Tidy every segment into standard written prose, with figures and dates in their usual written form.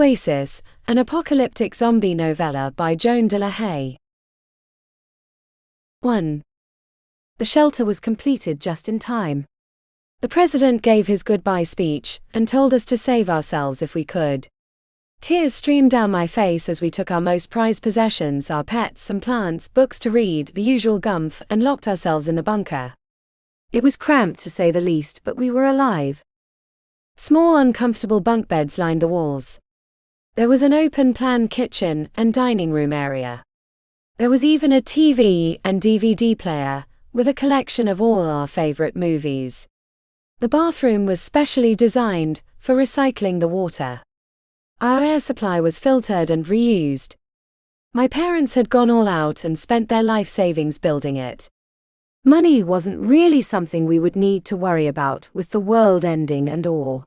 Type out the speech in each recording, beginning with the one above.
Oasis, an apocalyptic zombie novella by Joan De La Haye. 1. The shelter was completed just in time. The president gave his goodbye speech and told us to save ourselves if we could. Tears streamed down my face as we took our most prized possessions, our pets, some plants, books to read, the usual gumph, and locked ourselves in the bunker. It was cramped to say the least, but we were alive. Small uncomfortable bunk beds lined the walls. There was an open-plan kitchen and dining room area. There was even a TV and DVD player, with a collection of all our favorite movies. The bathroom was specially designed for recycling the water. Our air supply was filtered and reused. My parents had gone all out and spent their life savings building it. Money wasn't really something we would need to worry about with the world ending and all.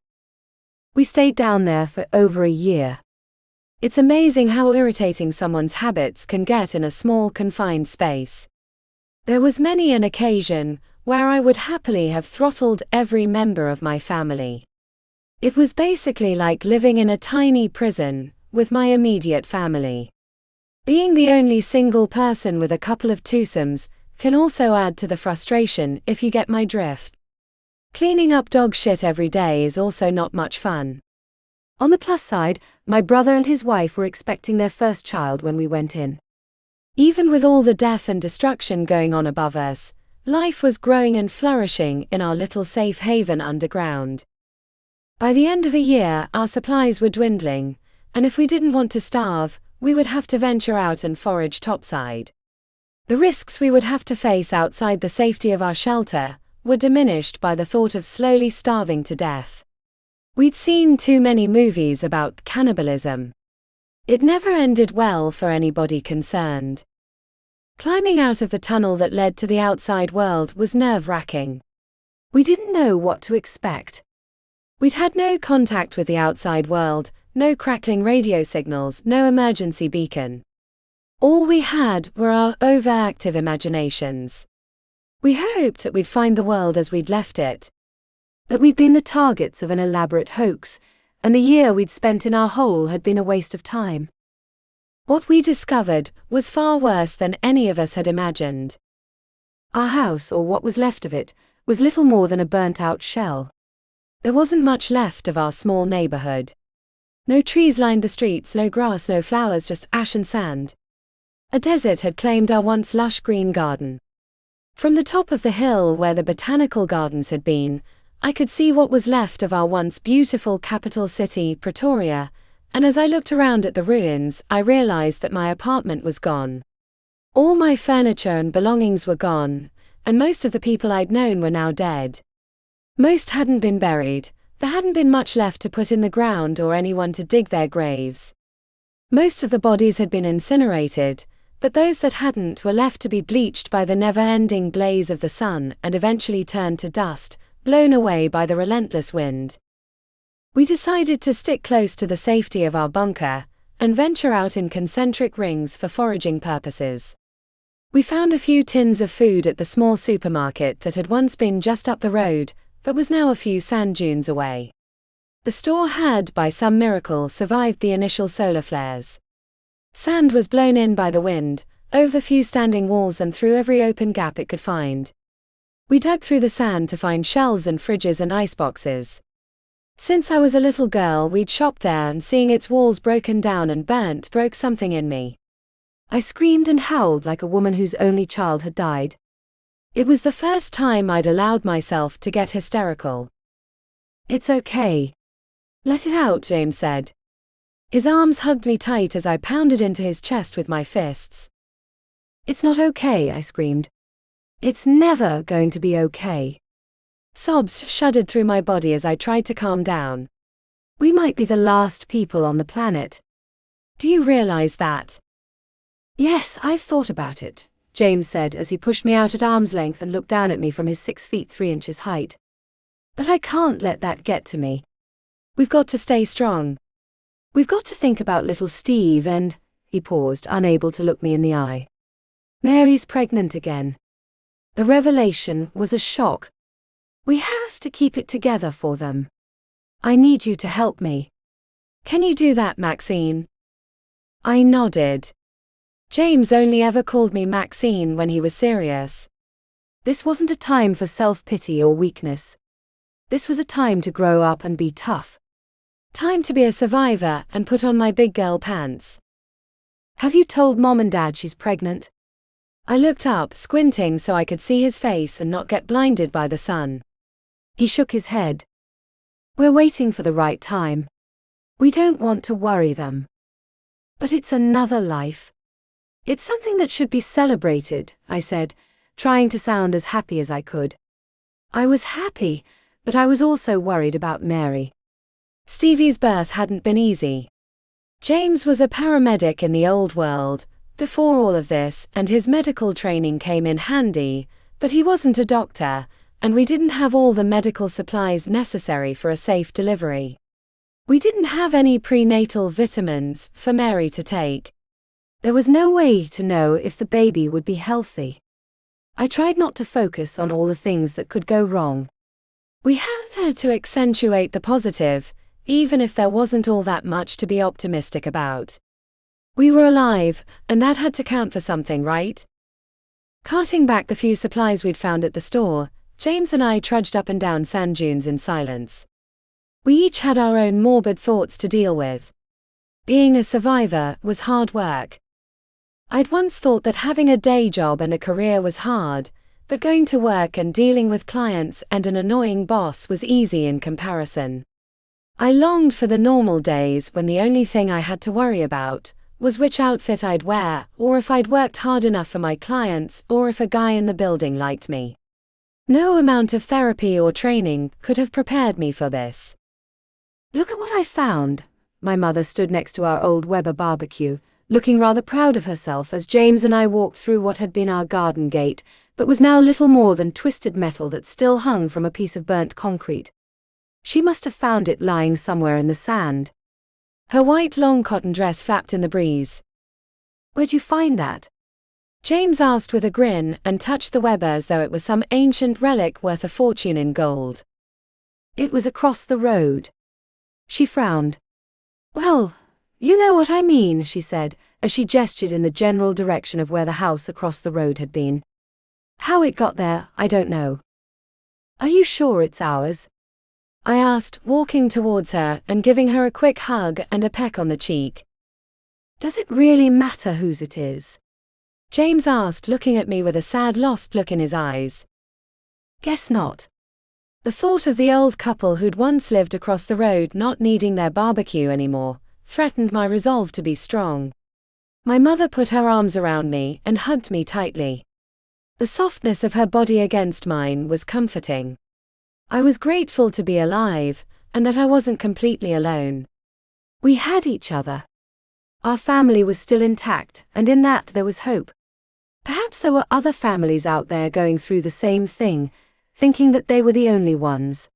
We stayed down there for over a year. It's amazing how irritating someone's habits can get in a small confined space. There was many an occasion where I would happily have throttled every member of my family. It was basically like living in a tiny prison with my immediate family. Being the only single person with a couple of twosomes can also add to the frustration, if you get my drift. Cleaning up dog shit every day is also not much fun. On the plus side, my brother and his wife were expecting their first child when we went in. Even with all the death and destruction going on above us, life was growing and flourishing in our little safe haven underground. By the end of a year, our supplies were dwindling, and if we didn't want to starve, we would have to venture out and forage topside. The risks we would have to face outside the safety of our shelter were diminished by the thought of slowly starving to death. We'd seen too many movies about cannibalism. It never ended well for anybody concerned. Climbing out of the tunnel that led to the outside world was nerve-wracking. We didn't know what to expect. We'd had no contact with the outside world, no crackling radio signals, no emergency beacon. All we had were our overactive imaginations. We hoped that we'd find the world as we'd left it. That we'd been the targets of an elaborate hoax, and the year we'd spent in our hole had been a waste of time. What we discovered was far worse than any of us had imagined. Our house, or what was left of it, was little more than a burnt-out shell. There wasn't much left of our small neighborhood. No trees lined the streets, no grass, no flowers, just ash and sand. A desert had claimed our once lush green garden. From the top of the hill where the botanical gardens had been, I could see what was left of our once beautiful capital city, Pretoria, and as I looked around at the ruins, I realized that my apartment was gone. All my furniture and belongings were gone, and most of the people I'd known were now dead. Most hadn't been buried, there hadn't been much left to put in the ground or anyone to dig their graves. Most of the bodies had been incinerated, but those that hadn't were left to be bleached by the never-ending blaze of the sun and eventually turned to dust, blown away by the relentless wind. We decided to stick close to the safety of our bunker and venture out in concentric rings for foraging purposes. We found a few tins of food at the small supermarket that had once been just up the road, but was now a few sand dunes away. The store had, by some miracle, survived the initial solar flares. Sand was blown in by the wind, over the few standing walls and through every open gap it could find. We dug through the sand to find shelves and fridges and iceboxes. Since I was a little girl, we'd shopped there, and seeing its walls broken down and burnt broke something in me. I screamed and howled like a woman whose only child had died. It was the first time I'd allowed myself to get hysterical. "It's okay. Let it out," James said. His arms hugged me tight as I pounded into his chest with my fists. "It's not okay," I screamed. "It's never going to be okay." Sobs shuddered through my body as I tried to calm down. "We might be the last people on the planet. Do you realize that?" "Yes, I've thought about it," James said as he pushed me out at arm's length and looked down at me from his 6 feet 3 inches height. "But I can't let that get to me. We've got to stay strong. We've got to think about little Steve and," he paused, unable to look me in the eye. "Mary's pregnant again. The revelation was a shock. We have to keep it together for them. I need you to help me." Can you do that, Maxine? I nodded. James only ever called me Maxine when he was serious. This wasn't a time for self-pity or weakness. This was a time to grow up and be tough. Time to be a survivor and put on my big girl pants. Have you told Mom and Dad she's pregnant? I looked up, squinting so I could see his face and not get blinded by the sun. He shook his head. We're waiting for the right time. We don't want to worry them. But it's another life. It's something that should be celebrated, I said, trying to sound as happy as I could. I was happy, but I was also worried about Mary. Stevie's birth hadn't been easy. James was a paramedic in the old world, before all of this, and his medical training came in handy, but he wasn't a doctor, and we didn't have all the medical supplies necessary for a safe delivery. We didn't have any prenatal vitamins for Mary to take. There was no way to know if the baby would be healthy. I tried not to focus on all the things that could go wrong. We had to accentuate the positive, even if there wasn't all that much to be optimistic about. We were alive, and that had to count for something, right? Carting back the few supplies we'd found at the store, James and I trudged up and down sand dunes in silence. We each had our own morbid thoughts to deal with. Being a survivor was hard work. I'd once thought that having a day job and a career was hard, but going to work and dealing with clients and an annoying boss was easy in comparison. I longed for the normal days when the only thing I had to worry about was which outfit I'd wear, or if I'd worked hard enough for my clients, or if a guy in the building liked me. No amount of therapy or training could have prepared me for this. Look at what I found. My mother stood next to our old Weber barbecue, looking rather proud of herself as James and I walked through what had been our garden gate, but was now little more than twisted metal that still hung from a piece of burnt concrete. She must have found it lying somewhere in the sand. Her white long cotton dress flapped in the breeze. Where'd you find that? James asked with a grin and touched the Weber as though it was some ancient relic worth a fortune in gold. It was across the road. She frowned. Well, you know what I mean, she said, as she gestured in the general direction of where the house across the road had been. How it got there, I don't know. Are you sure it's ours? I asked, walking towards her and giving her a quick hug and a peck on the cheek. Does it really matter whose it is? James asked, looking at me with a sad, lost look in his eyes. Guess not. The thought of the old couple who'd once lived across the road not needing their barbecue anymore threatened my resolve to be strong. My mother put her arms around me and hugged me tightly. The softness of her body against mine was comforting. I was grateful to be alive, and that I wasn't completely alone. We had each other. Our family was still intact, and in that there was hope. Perhaps there were other families out there going through the same thing, thinking that they were the only ones.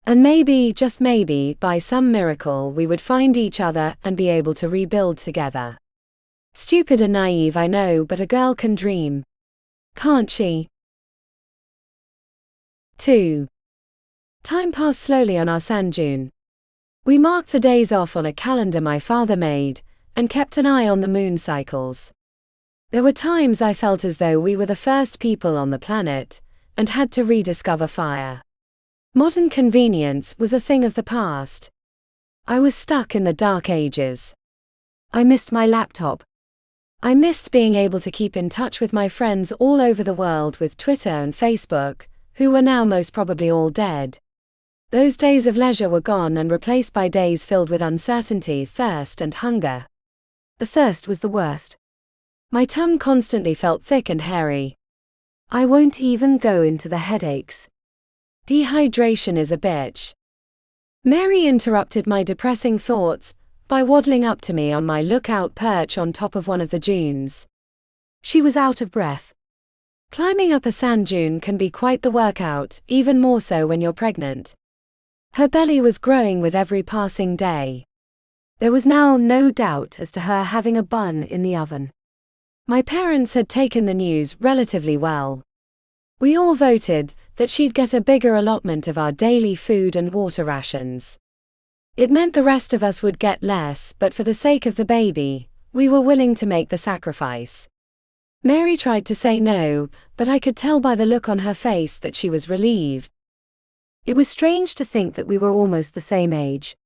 And maybe, just maybe, by some miracle we would find each other and be able to rebuild together. Stupid and naive, I know, but a girl can dream. Can't she? 2. Time passed slowly on our sand dune. We marked the days off on a calendar my father made, and kept an eye on the moon cycles. There were times I felt as though we were the first people on the planet, and had to rediscover fire. Modern convenience was a thing of the past. I was stuck in the dark ages. I missed my laptop. I missed being able to keep in touch with my friends all over the world with Twitter and Facebook, who were now most probably all dead. Those days of leisure were gone and replaced by days filled with uncertainty, thirst, and hunger. The thirst was the worst. My tongue constantly felt thick and hairy. I won't even go into the headaches. Dehydration is a bitch. Mary interrupted my depressing thoughts by waddling up to me on my lookout perch on top of one of the dunes. She was out of breath. Climbing up a sand dune can be quite the workout, even more so when you're pregnant. Her belly was growing with every passing day. There was now no doubt as to her having a bun in the oven. My parents had taken the news relatively well. We all voted that she'd get a bigger allotment of our daily food and water rations. It meant the rest of us would get less, but for the sake of the baby, we were willing to make the sacrifice. Mary tried to say no, but I could tell by the look on her face that she was relieved. It was strange to think that we were almost the same age.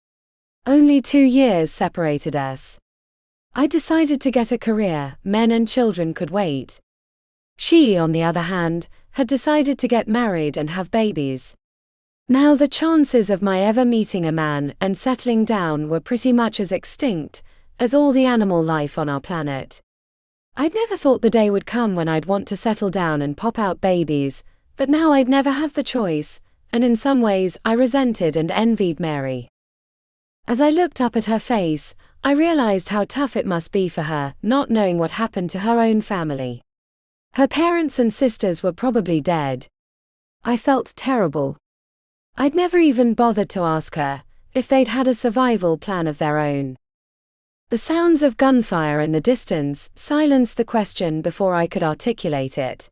Only 2 years separated us. I decided to get a career, men and children could wait. She, on the other hand, had decided to get married and have babies. Now the chances of my ever meeting a man and settling down were pretty much as extinct as all the animal life on our planet. I'd never thought the day would come when I'd want to settle down and pop out babies, but now I'd never have the choice, and in some ways I resented and envied Mary. As I looked up at her face, I realized how tough it must be for her, not knowing what happened to her own family. Her parents and sisters were probably dead. I felt terrible. I'd never even bothered to ask her if they'd had a survival plan of their own. The sounds of gunfire in the distance silenced the question before I could articulate it.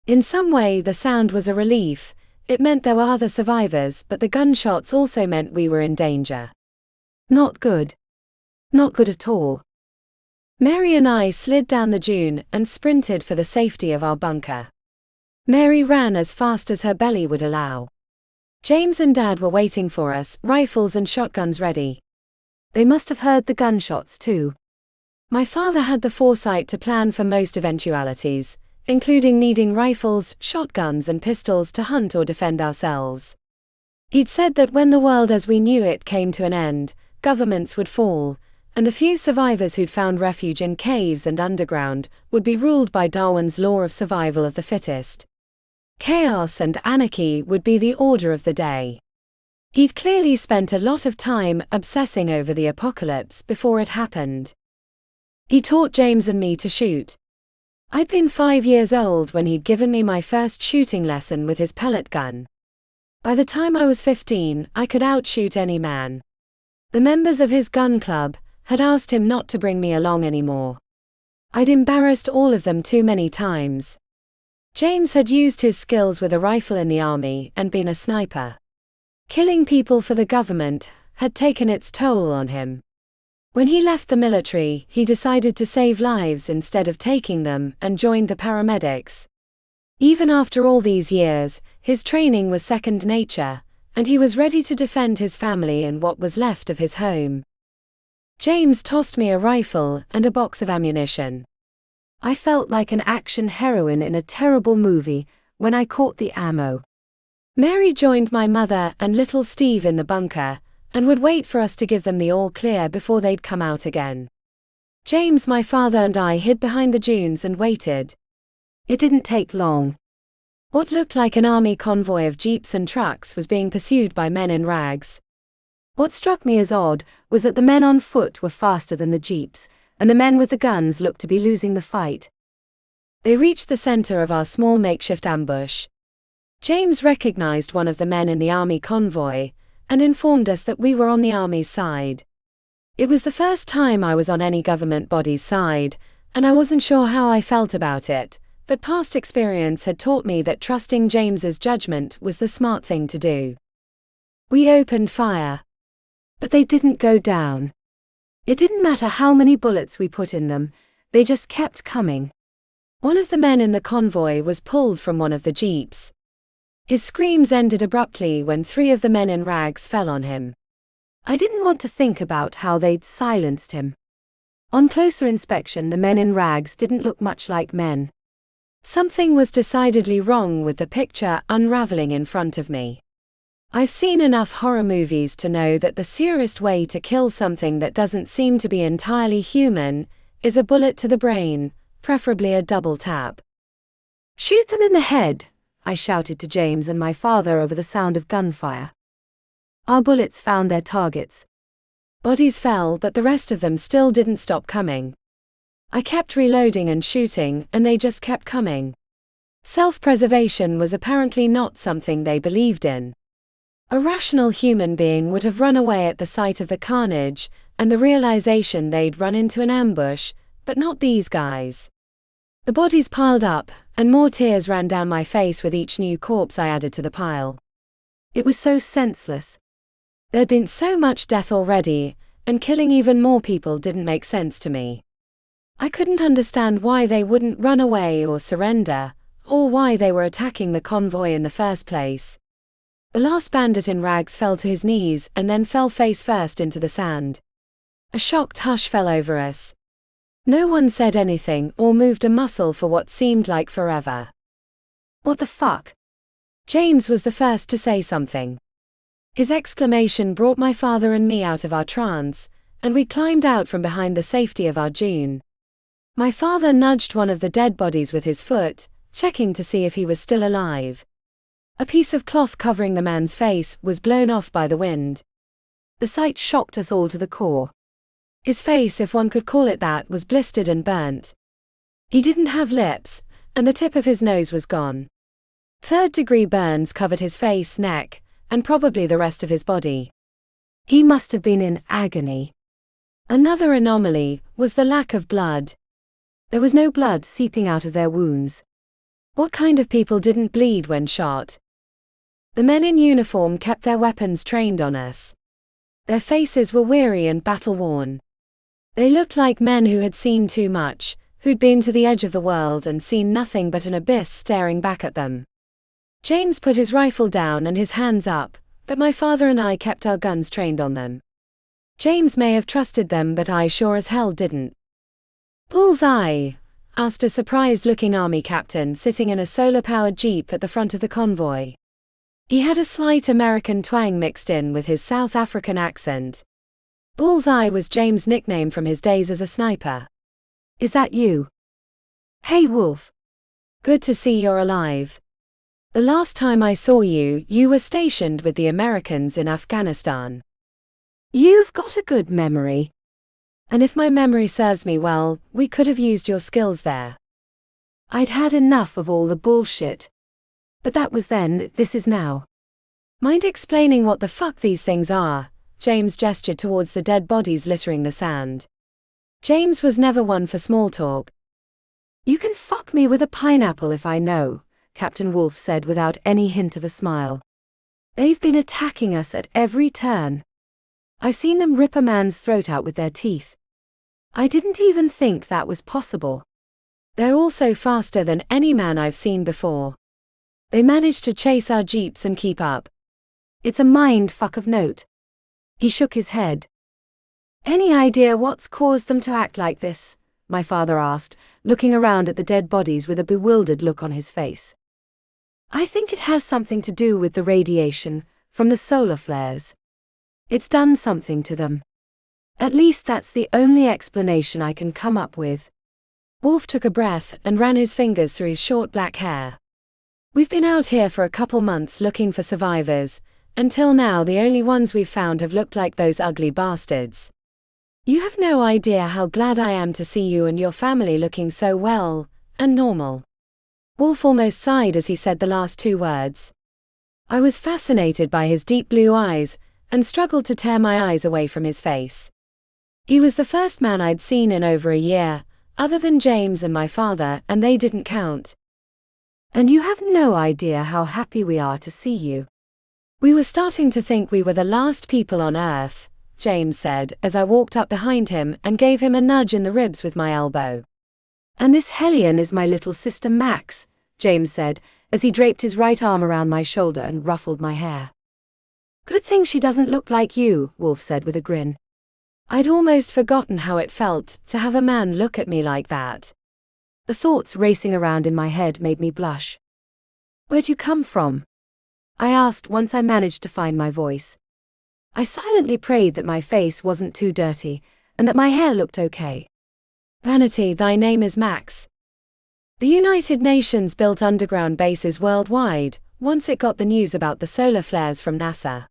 In some way the sound was a relief. It meant there were other survivors, but the gunshots also meant we were in danger. Not good. Not good at all. Mary and I slid down the dune and sprinted for the safety of our bunker. Mary ran as fast as her belly would allow. James and Dad were waiting for us, rifles and shotguns ready. They must have heard the gunshots too. My father had the foresight to plan for most eventualities, including needing rifles, shotguns and pistols to hunt or defend ourselves. He'd said that when the world as we knew it came to an end, governments would fall, and the few survivors who'd found refuge in caves and underground would be ruled by Darwin's law of survival of the fittest. Chaos and anarchy would be the order of the day. He'd clearly spent a lot of time obsessing over the apocalypse before it happened. He taught James and me to shoot. I'd been 5 years old when he'd given me my first shooting lesson with his pellet gun. By the time I was 15, I could outshoot any man. The members of his gun club had asked him not to bring me along anymore. I'd embarrassed all of them too many times. James had used his skills with a rifle in the army and been a sniper. Killing people for the government had taken its toll on him. When he left the military, he decided to save lives instead of taking them and joined the paramedics. Even after all these years, his training was second nature, and he was ready to defend his family and what was left of his home. James tossed me a rifle and a box of ammunition. I felt like an action heroine in a terrible movie when I caught the ammo. Mary joined my mother and little Steve in the bunker, and would wait for us to give them the all clear before they'd come out again. James, my father and I hid behind the dunes and waited. It didn't take long. What looked like an army convoy of jeeps and trucks was being pursued by men in rags. What struck me as odd was that the men on foot were faster than the jeeps, and the men with the guns looked to be losing the fight. They reached the center of our small makeshift ambush. James recognized one of the men in the army convoy, and informed us that we were on the army's side. It was the first time I was on any government body's side, and I wasn't sure how I felt about it, but past experience had taught me that trusting James's judgment was the smart thing to do. We opened fire. But they didn't go down. It didn't matter how many bullets we put in them, they just kept coming. One of the men in the convoy was pulled from one of the jeeps. His screams ended abruptly when 3 of the men in rags fell on him. I didn't want to think about how they'd silenced him. On closer inspection, the men in rags didn't look much like men. Something was decidedly wrong with the picture unraveling in front of me. I've seen enough horror movies to know that the surest way to kill something that doesn't seem to be entirely human is a bullet to the brain, preferably a double tap. "Shoot them in the head," I shouted to James and my father over the sound of gunfire. Our bullets found their targets. Bodies fell, but the rest of them still didn't stop coming. I kept reloading and shooting, and they just kept coming. Self-preservation was apparently not something they believed in. A rational human being would have run away at the sight of the carnage and the realization they'd run into an ambush, but not these guys. The bodies piled up, and more tears ran down my face with each new corpse I added to the pile. It was so senseless. There'd been so much death already, and killing even more people didn't make sense to me. I couldn't understand why they wouldn't run away or surrender, or why they were attacking the convoy in the first place. The last bandit in rags fell to his knees and then fell face first into the sand. A shocked hush fell over us. No one said anything or moved a muscle for what seemed like forever. "What the fuck?" James was the first to say something. His exclamation brought my father and me out of our trance, and we climbed out from behind the safety of our dune. My father nudged one of the dead bodies with his foot, checking to see if he was still alive. A piece of cloth covering the man's face was blown off by the wind. The sight shocked us all to the core. His face, if one could call it that, was blistered and burnt. He didn't have lips, and the tip of his nose was gone. Third-degree burns covered his face, neck, and probably the rest of his body. He must have been in agony. Another anomaly was the lack of blood. There was no blood seeping out of their wounds. What kind of people didn't bleed when shot? The men in uniform kept their weapons trained on us. Their faces were weary and battle-worn. They looked like men who had seen too much, who'd been to the edge of the world and seen nothing but an abyss staring back at them. James put his rifle down and his hands up, but my father and I kept our guns trained on them. James may have trusted them, but I sure as hell didn't. "Bullseye?" asked a surprised-looking army captain sitting in a solar-powered jeep at the front of the convoy. He had a slight American twang mixed in with his South African accent. Bullseye was James' nickname from his days as a sniper. "Is that you?" "Hey Wolf. Good to see you're alive. The last time I saw you, you were stationed with the Americans in Afghanistan." "You've got a good memory." "And if my memory serves me well, we could have used your skills there." I'd had enough of all the bullshit. But that was then, this is now. "Mind explaining what the fuck these things are?" James gestured towards the dead bodies littering the sand. James was never one for small talk. "You can fuck me with a pineapple if I know," Captain Wolf said without any hint of a smile. "They've been attacking us at every turn. I've seen them rip a man's throat out with their teeth. I didn't even think that was possible. They're also faster than any man I've seen before. They managed to chase our jeeps and keep up. It's a mind fuck of note." He shook his head. "Any idea what's caused them to act like this?" my father asked, looking around at the dead bodies with a bewildered look on his face. "I think it has something to do with the radiation from the solar flares. It's done something to them. At least that's the only explanation I can come up with." Wolf took a breath and ran his fingers through his short black hair. "We've been out here for a couple months looking for survivors. Until now the only ones we've found have looked like those ugly bastards. You have no idea how glad I am to see you and your family looking so well and normal." Wolf almost sighed as he said the last two words. I was fascinated by his deep blue eyes and struggled to tear my eyes away from his face. He was the first man I'd seen in over a year, other than James and my father, and they didn't count. "And you have no idea how happy we are to see you." "We were starting to think we were the last people on Earth," James said as I walked up behind him and gave him a nudge in the ribs with my elbow. "And this hellion is my little sister Max," James said as he draped his right arm around my shoulder and ruffled my hair. "Good thing she doesn't look like you," Wolf said with a grin. I'd almost forgotten how it felt to have a man look at me like that. The thoughts racing around in my head made me blush. "Where'd you come from?" I asked once I managed to find my voice. I silently prayed that my face wasn't too dirty, and that my hair looked okay. "Vanity, thy name is Max. The United Nations built underground bases worldwide, once it got the news about the solar flares from NASA.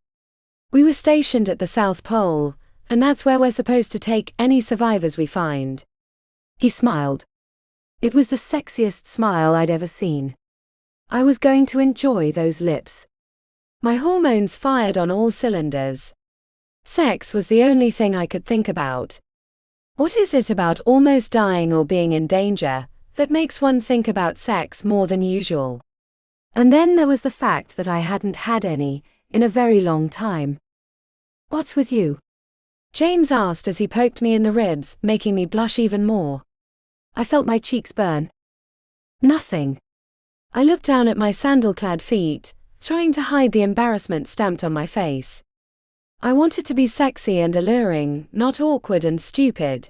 We were stationed at the South Pole, and that's where we're supposed to take any survivors we find." He smiled. It was the sexiest smile I'd ever seen. I was going to enjoy those lips. My hormones fired on all cylinders. Sex was the only thing I could think about. What is it about almost dying or being in danger that makes one think about sex more than usual? And then there was the fact that I hadn't had any in a very long time. "What's with you?" James asked as he poked me in the ribs, making me blush even more. I felt my cheeks burn. "Nothing." I looked down at my sandal-clad feet, trying to hide the embarrassment stamped on my face. I wanted to be sexy and alluring, not awkward and stupid.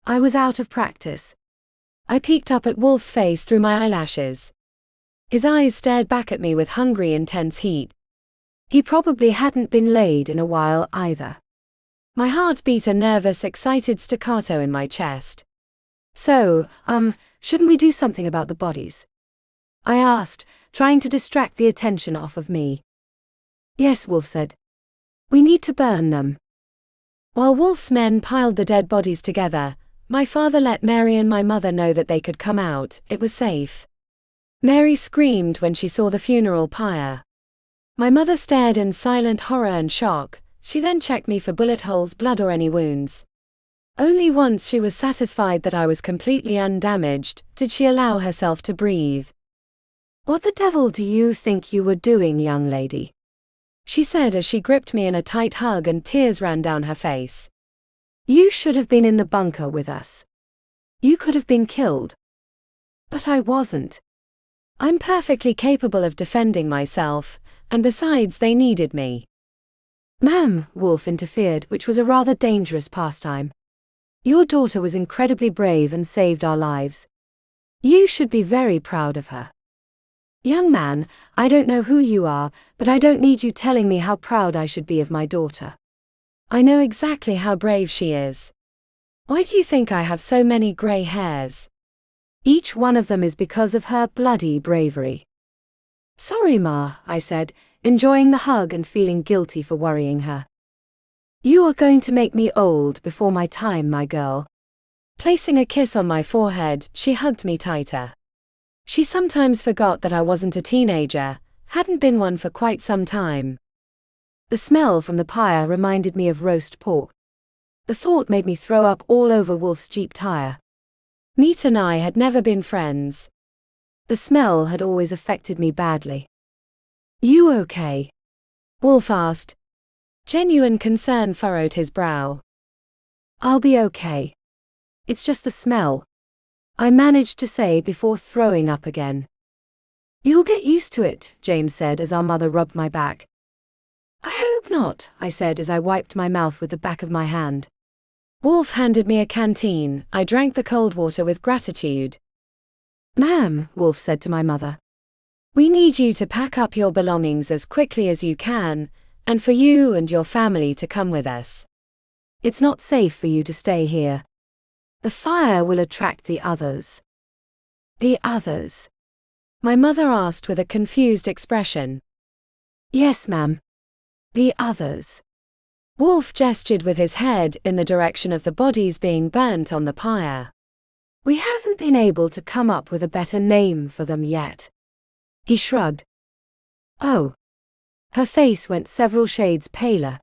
I was out of practice. I peeked up at Wolf's face through my eyelashes. His eyes stared back at me with hungry, intense heat. He probably hadn't been laid in a while either. My heart beat a nervous, excited staccato in my chest. "So, shouldn't we do something about the bodies?" I asked, trying to distract the attention off of me. "Yes," Wolf said. "We need to burn them." While Wolf's men piled the dead bodies together, my father let Mary and my mother know that they could come out, it was safe. Mary screamed when she saw the funeral pyre. My mother stared in silent horror and shock. She then checked me for bullet holes, blood or any wounds. Only once she was satisfied that I was completely undamaged did she allow herself to breathe. "What the devil do you think you were doing, young lady?" she said as she gripped me in a tight hug and tears ran down her face. "You should have been in the bunker with us. You could have been killed." "But I wasn't." "I'm perfectly capable of defending myself, and besides they needed me." "Ma'am," Wolf interfered, which was a rather dangerous pastime. "Your daughter was incredibly brave and saved our lives. You should be very proud of her." "Young man, I don't know who you are, but I don't need you telling me how proud I should be of my daughter. I know exactly how brave she is. Why do you think I have so many gray hairs?" "Each one of them is because of her bloody bravery." "Sorry, Ma," I said, enjoying the hug and feeling guilty for worrying her. "You are going to make me old before my time, my girl." Placing a kiss on my forehead, she hugged me tighter. She sometimes forgot that I wasn't a teenager, hadn't been one for quite some time. The smell from the pyre reminded me of roast pork. The thought made me throw up all over Wolf's Jeep tire. Meat and I had never been friends. The smell had always affected me badly. "You okay?" Wolf asked. Genuine concern furrowed his brow. "I'll be okay. It's just the smell," I managed to say before throwing up again. "You'll get used to it," James said as our mother rubbed my back. "I hope not," I said as I wiped my mouth with the back of my hand. Wolf handed me a canteen. I drank the cold water with gratitude. "Ma'am," Wolf said to my mother, "We need you to pack up your belongings as quickly as you can, and for you and your family to come with us. It's not safe for you to stay here. The fire will attract the others." "The others?" my mother asked with a confused expression. "Yes, ma'am. The others." Wolf gestured with his head in the direction of the bodies being burnt on the pyre. "We haven't been able to come up with a better name for them yet." He shrugged. "Oh." Her face went several shades paler.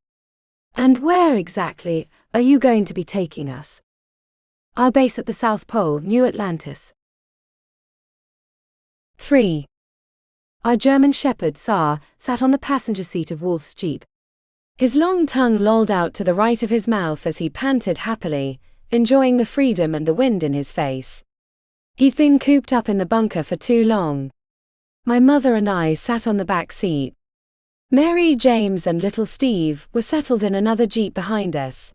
"And where exactly are you going to be taking us?" "Our base at the South Pole, New Atlantis." 3. Our German shepherd, Saar, sat on the passenger seat of Wolf's Jeep. His long tongue lolled out to the right of his mouth as he panted happily, enjoying the freedom and the wind in his face. He'd been cooped up in the bunker for too long. My mother and I sat on the back seat. Mary, James and little Steve were settled in another Jeep behind us.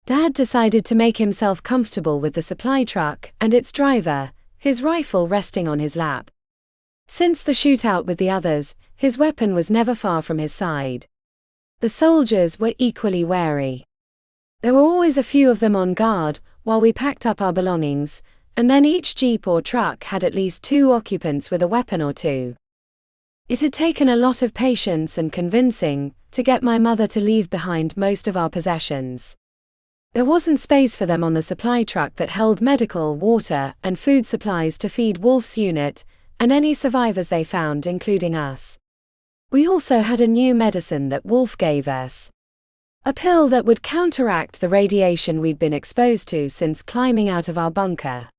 Dad decided to make himself comfortable with the supply truck and its driver, his rifle resting on his lap. Since the shootout with the others, his weapon was never far from his side. The soldiers were equally wary. There were always a few of them on guard while we packed up our belongings, and then each Jeep or truck had at least 2 occupants with a weapon or 2. It had taken a lot of patience and convincing to get my mother to leave behind most of our possessions. There wasn't space for them on the supply truck that held medical, water, and food supplies to feed Wolf's unit, and any survivors they found, including us. We also had a new medicine that Wolf gave us. A pill that would counteract the radiation we'd been exposed to since climbing out of our bunker.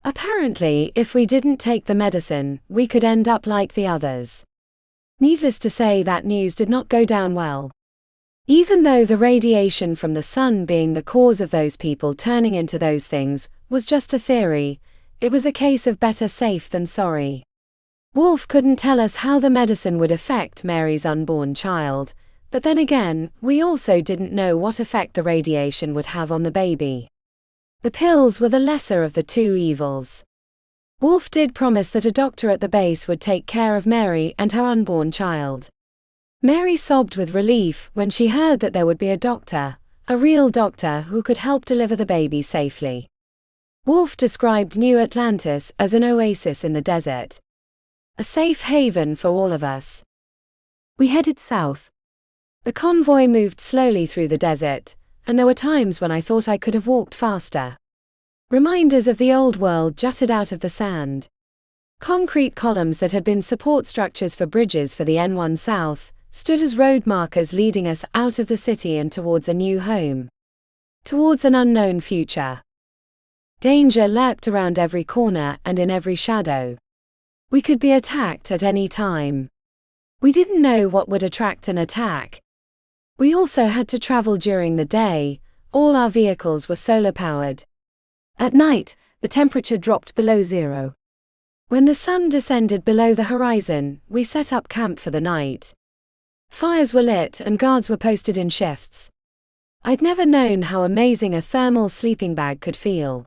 Apparently, if we didn't take the medicine, we could end up like the others. Needless to say, that news did not go down well. Even though the radiation from the sun being the cause of those people turning into those things was just a theory, it was a case of better safe than sorry. Wolf couldn't tell us how the medicine would affect Mary's unborn child, but then again, we also didn't know what effect the radiation would have on the baby. The pills were the lesser of the two evils. Wolf did promise that a doctor at the base would take care of Mary and her unborn child. Mary sobbed with relief when she heard that there would be a doctor, a real doctor who could help deliver the baby safely. Wolf described New Atlantis as an oasis in the desert. A safe haven for all of us. We headed south. The convoy moved slowly through the desert, and there were times when I thought I could have walked faster. Reminders of the old world jutted out of the sand. Concrete columns that had been support structures for bridges for the N1 South stood as road markers leading us out of the city and towards a new home. Towards an unknown future. Danger lurked around every corner and in every shadow. We could be attacked at any time. We didn't know what would attract an attack. We also had to travel during the day. All our vehicles were solar-powered. At night, the temperature dropped below zero. When the sun descended below the horizon, we set up camp for the night. Fires were lit and guards were posted in shifts. I'd never known how amazing a thermal sleeping bag could feel.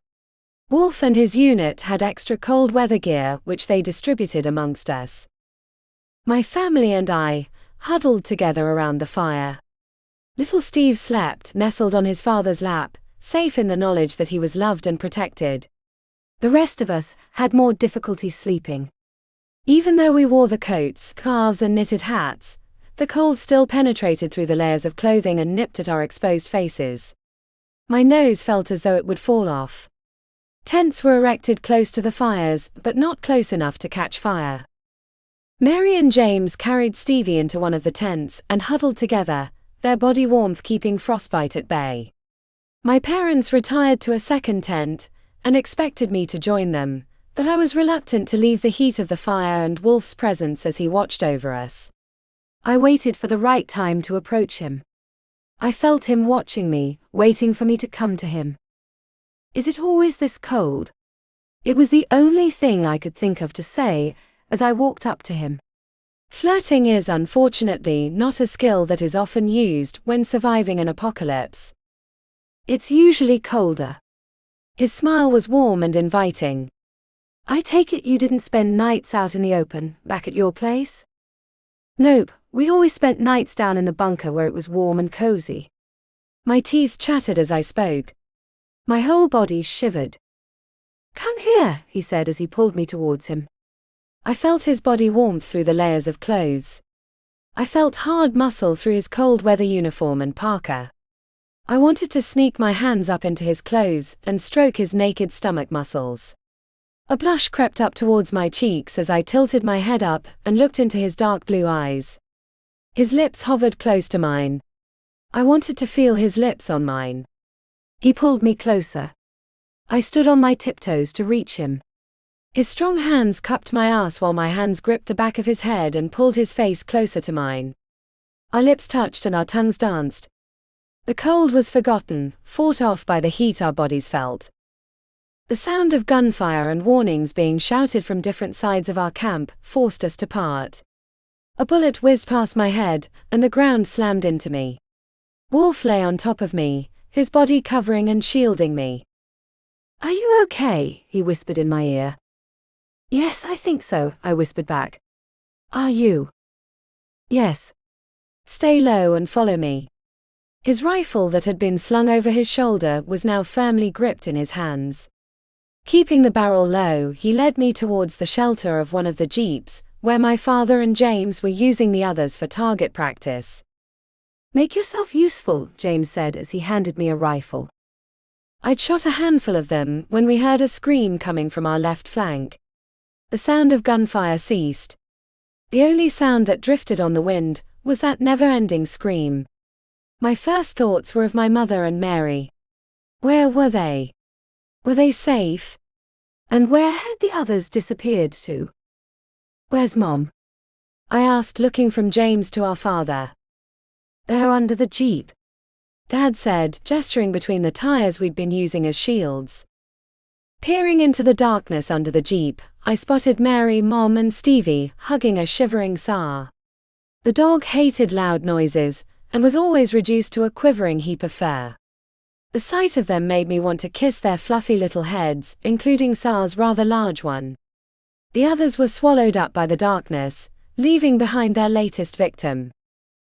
Wolf and his unit had extra cold weather gear which they distributed amongst us. My family and I huddled together around the fire. Little Steve slept nestled on his father's lap, safe in the knowledge that he was loved and protected. The rest of us had more difficulty sleeping. Even though we wore the coats, scarves and knitted hats, the cold still penetrated through the layers of clothing and nipped at our exposed faces. My nose felt as though it would fall off. Tents were erected close to the fires, but not close enough to catch fire. Mary and James carried Stevie into one of the tents and huddled together, their body warmth keeping frostbite at bay. My parents retired to a second tent and expected me to join them, but I was reluctant to leave the heat of the fire and Wolf's presence as he watched over us. I waited for the right time to approach him. I felt him watching me, waiting for me to come to him. Is it always this cold? It was the only thing I could think of to say as I walked up to him. Flirting is unfortunately not a skill that is often used when surviving an apocalypse. It's usually colder. His smile was warm and inviting. I take it you didn't spend nights out in the open, back at your place? Nope, we always spent nights down in the bunker where it was warm and cozy. My teeth chattered as I spoke. My whole body shivered. Come here, he said as he pulled me towards him. I felt his body warmth through the layers of clothes. I felt hard muscle through his cold weather uniform and parka. I wanted to sneak my hands up into his clothes and stroke his naked stomach muscles. A blush crept up towards my cheeks as I tilted my head up and looked into his dark blue eyes. His lips hovered close to mine. I wanted to feel his lips on mine. He pulled me closer. I stood on my tiptoes to reach him. His strong hands cupped my ass while my hands gripped the back of his head and pulled his face closer to mine. Our lips touched and our tongues danced. The cold was forgotten, fought off by the heat our bodies felt. The sound of gunfire and warnings being shouted from different sides of our camp forced us to part. A bullet whizzed past my head, and the ground slammed into me. Wolf lay on top of me, his body covering and shielding me. Are you okay? He whispered in my ear. Yes, I think so, I whispered back. Are you? Yes. Stay low and follow me. His rifle that had been slung over his shoulder was now firmly gripped in his hands. Keeping the barrel low, he led me towards the shelter of one of the jeeps, where my father and James were using the others for target practice. Make yourself useful, James said as he handed me a rifle. I'd shot a handful of them when we heard a scream coming from our left flank. The sound of gunfire ceased. The only sound that drifted on the wind was that never-ending scream. My first thoughts were of my mother and Mary. Where were they? Were they safe? And where had the others disappeared to? Where's Mom? I asked, looking from James to our father. They're under the Jeep, Dad said, gesturing between the tires we'd been using as shields. Peering into the darkness under the Jeep, I spotted Mary, Mom, and Stevie hugging a shivering Tsar. The dog hated loud noises and was always reduced to a quivering heap of fur. The sight of them made me want to kiss their fluffy little heads, including Tsar's rather large one. The others were swallowed up by the darkness, leaving behind their latest victim.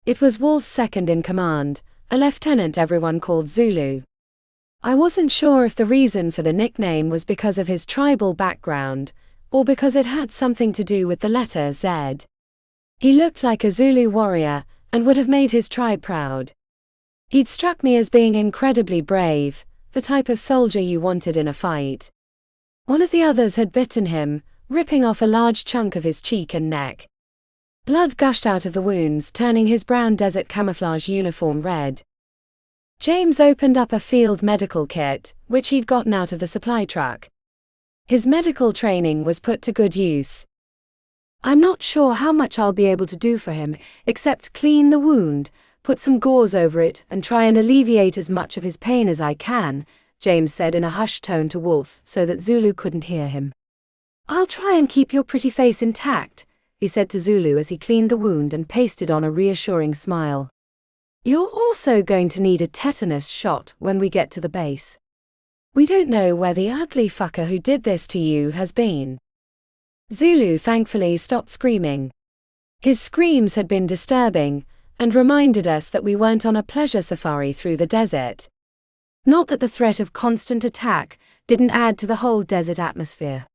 It was Wolf's second in command, a lieutenant everyone called Zulu. I wasn't sure if the reason for the nickname was because of his tribal background, or because it had something to do with the letter Z. He looked like a Zulu warrior, and would have made his tribe proud. He'd struck me as being incredibly brave, the type of soldier you wanted in a fight. One of the others had bitten him, ripping off a large chunk of his cheek and neck. Blood gushed out of the wounds, turning his brown desert camouflage uniform red. James opened up a field medical kit, which he'd gotten out of the supply truck. His medical training was put to good use. I'm not sure how much I'll be able to do for him, except clean the wound, put some gauze over it, and try and alleviate as much of his pain as I can, James said in a hushed tone to Wolf so that Zulu couldn't hear him. I'll try and keep your pretty face intact, he said to Zulu as he cleaned the wound and pasted on a reassuring smile. You're also going to need a tetanus shot when we get to the base. We don't know where the ugly fucker who did this to you has been. Zulu thankfully stopped screaming. His screams had been disturbing, and reminded us that we weren't on a pleasure safari through the desert. Not that the threat of constant attack didn't add to the whole desert atmosphere.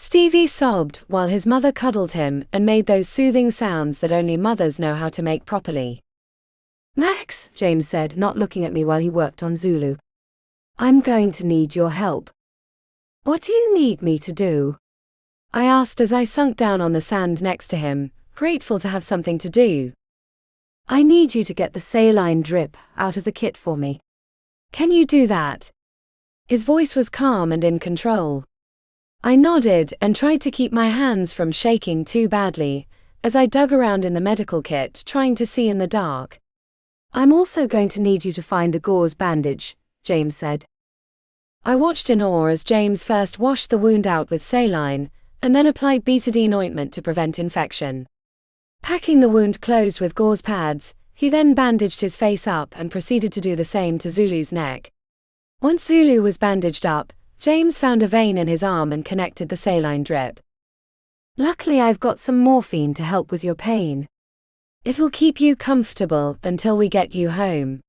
Stevie sobbed while his mother cuddled him and made those soothing sounds that only mothers know how to make properly. Max, James said, not looking at me while he worked on Zulu. I'm going to need your help. What do you need me to do? I asked as I sunk down on the sand next to him, grateful to have something to do. I need you to get the saline drip out of the kit for me. Can you do that? His voice was calm and in control. I nodded and tried to keep my hands from shaking too badly, as I dug around in the medical kit trying to see in the dark. I'm also going to need you to find the gauze bandage, James said. I watched in awe as James first washed the wound out with saline, and then applied betadine ointment to prevent infection. Packing the wound closed with gauze pads, he then bandaged his face up and proceeded to do the same to Zulu's neck. Once Zulu was bandaged up, James found a vein in his arm and connected the saline drip. Luckily I've got some morphine to help with your pain. It'll keep you comfortable until we get you home.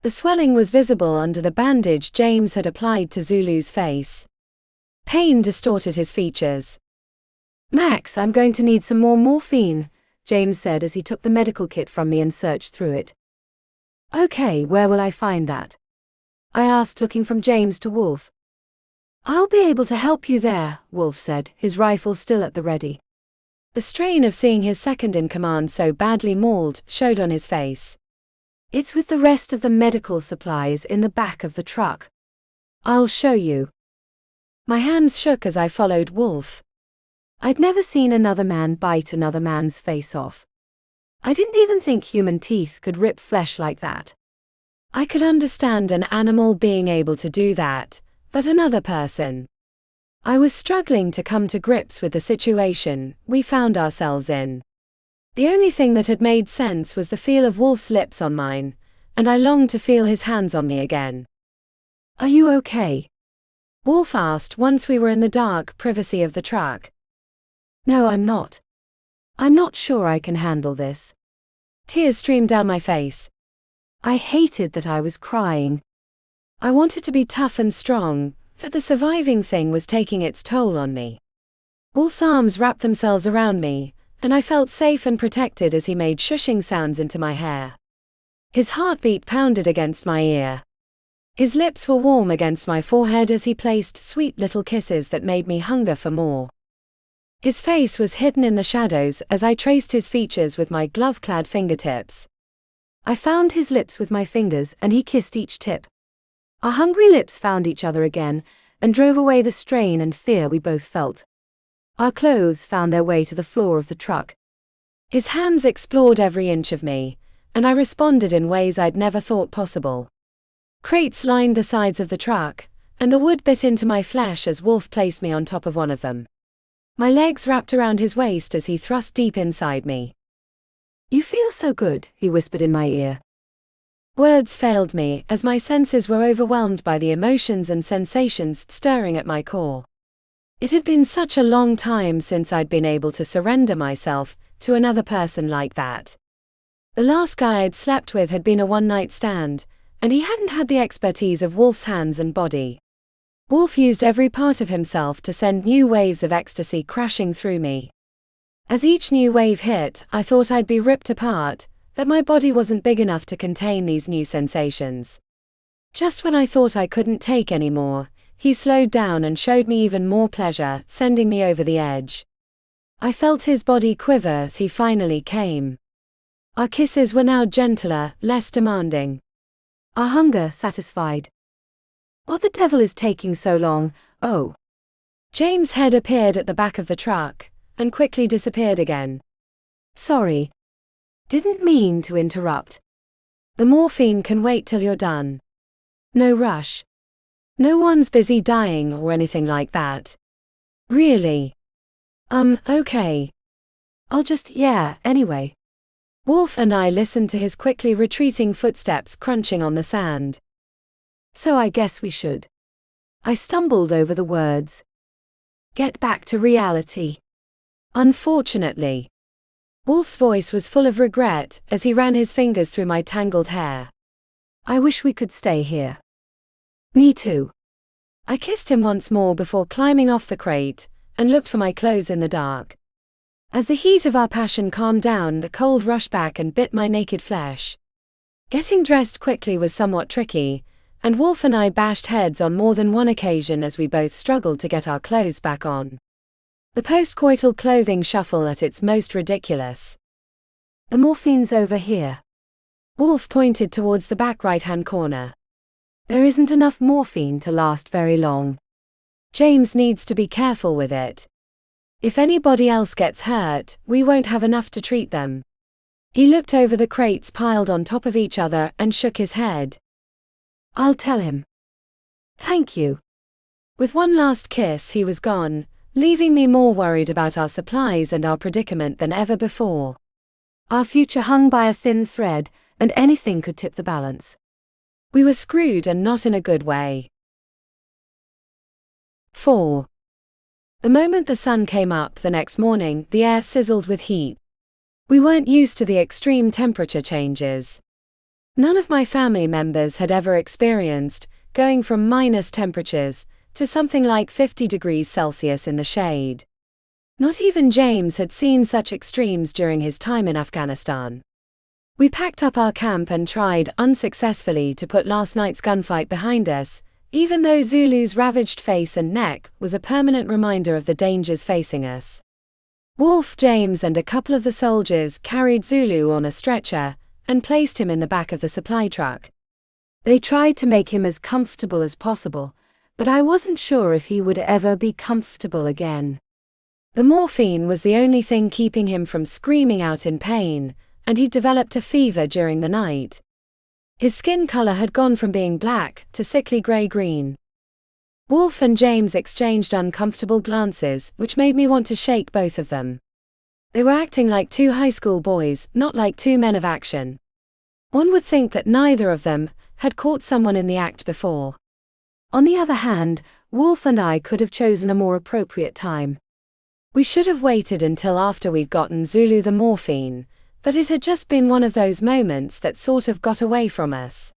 The swelling was visible under the bandage James had applied to Zulu's face. Pain distorted his features. Max, I'm going to need some more morphine, James said as he took the medical kit from me and searched through it. Okay, where will I find that? I asked, looking from James to Wolf. I'll be able to help you there, Wolf said, his rifle still at the ready. The strain of seeing his second-in-command so badly mauled showed on his face. It's with the rest of the medical supplies in the back of the truck. I'll show you. My hands shook as I followed Wolf. I'd never seen another man bite another man's face off. I didn't even think human teeth could rip flesh like that. I could understand an animal being able to do that, but another person. I was struggling to come to grips with the situation we found ourselves in. The only thing that had made sense was the feel of Wolf's lips on mine, and I longed to feel his hands on me again. Are you okay? Wolf asked once we were in the dark privacy of the truck. No, I'm not. I'm not sure I can handle this. Tears streamed down my face. I hated that I was crying. I wanted to be tough and strong, but the surviving thing was taking its toll on me. Wolf's arms wrapped themselves around me, and I felt safe and protected as he made shushing sounds into my hair. His heartbeat pounded against my ear. His lips were warm against my forehead as he placed sweet little kisses that made me hunger for more. His face was hidden in the shadows as I traced his features with my glove-clad fingertips. I found his lips with my fingers and he kissed each tip. Our hungry lips found each other again and drove away the strain and fear we both felt. Our clothes found their way to the floor of the truck. His hands explored every inch of me, and I responded in ways I'd never thought possible. Crates lined the sides of the truck, and the wood bit into my flesh as Wolf placed me on top of one of them. My legs wrapped around his waist as he thrust deep inside me. "You feel so good," he whispered in my ear. Words failed me as my senses were overwhelmed by the emotions and sensations stirring at my core. It had been such a long time since I'd been able to surrender myself to another person like that. The last guy I'd slept with had been a one-night stand, and he hadn't had the expertise of Wolf's hands and body. Wolf used every part of himself to send new waves of ecstasy crashing through me. As each new wave hit, I thought I'd be ripped apart, that my body wasn't big enough to contain these new sensations. Just when I thought I couldn't take any more, he slowed down and showed me even more pleasure, sending me over the edge. I felt his body quiver as he finally came. Our kisses were now gentler, less demanding. Our hunger satisfied. "What the devil is taking so long? Oh." James' head appeared at the back of the truck, and quickly disappeared again. "Sorry. Didn't mean to interrupt." "The morphine can wait till you're done. No rush. No one's busy dying or anything like that." "Really?" Okay. Anyway." Wolf and I listened to his quickly retreating footsteps crunching on the sand. "So I guess we should." I stumbled over the words. "Get back to reality." "Unfortunately." Wolf's voice was full of regret as he ran his fingers through my tangled hair. "I wish we could stay here." "Me too." I kissed him once more before climbing off the crate, and looked for my clothes in the dark. As the heat of our passion calmed down, the cold rushed back and bit my naked flesh. Getting dressed quickly was somewhat tricky, and Wolf and I bashed heads on more than one occasion as we both struggled to get our clothes back on. The post-coital clothing shuffle at its most ridiculous. "The morphine's over here." Wolf pointed towards the back right-hand corner. "There isn't enough morphine to last very long." "James needs to be careful with it. If anybody else gets hurt, we won't have enough to treat them." He looked over the crates piled on top of each other and shook his head. "I'll tell him." "Thank you." With one last kiss he was gone, leaving me more worried about our supplies and our predicament than ever before. Our future hung by a thin thread, and anything could tip the balance. We were screwed, and not in a good way. 4. The moment the sun came up the next morning, the air sizzled with heat. We weren't used to the extreme temperature changes. None of my family members had ever experienced going from minus temperatures to something like 50 degrees Celsius in the shade. Not even James had seen such extremes during his time in Afghanistan. We packed up our camp and tried unsuccessfully to put last night's gunfight behind us, even though Zulu's ravaged face and neck was a permanent reminder of the dangers facing us. Wolf, James and a couple of the soldiers carried Zulu on a stretcher and placed him in the back of the supply truck. They tried to make him as comfortable as possible, but I wasn't sure if he would ever be comfortable again. The morphine was the only thing keeping him from screaming out in pain, and he developed a fever during the night. His skin color had gone from being black to sickly gray-green. Wolf and James exchanged uncomfortable glances, which made me want to shake both of them. They were acting like two high school boys, not like two men of action. One would think that neither of them had caught someone in the act before. On the other hand, Wolf and I could have chosen a more appropriate time. We should have waited until after we'd gotten Zulu the morphine, but it had just been one of those moments that sort of got away from us.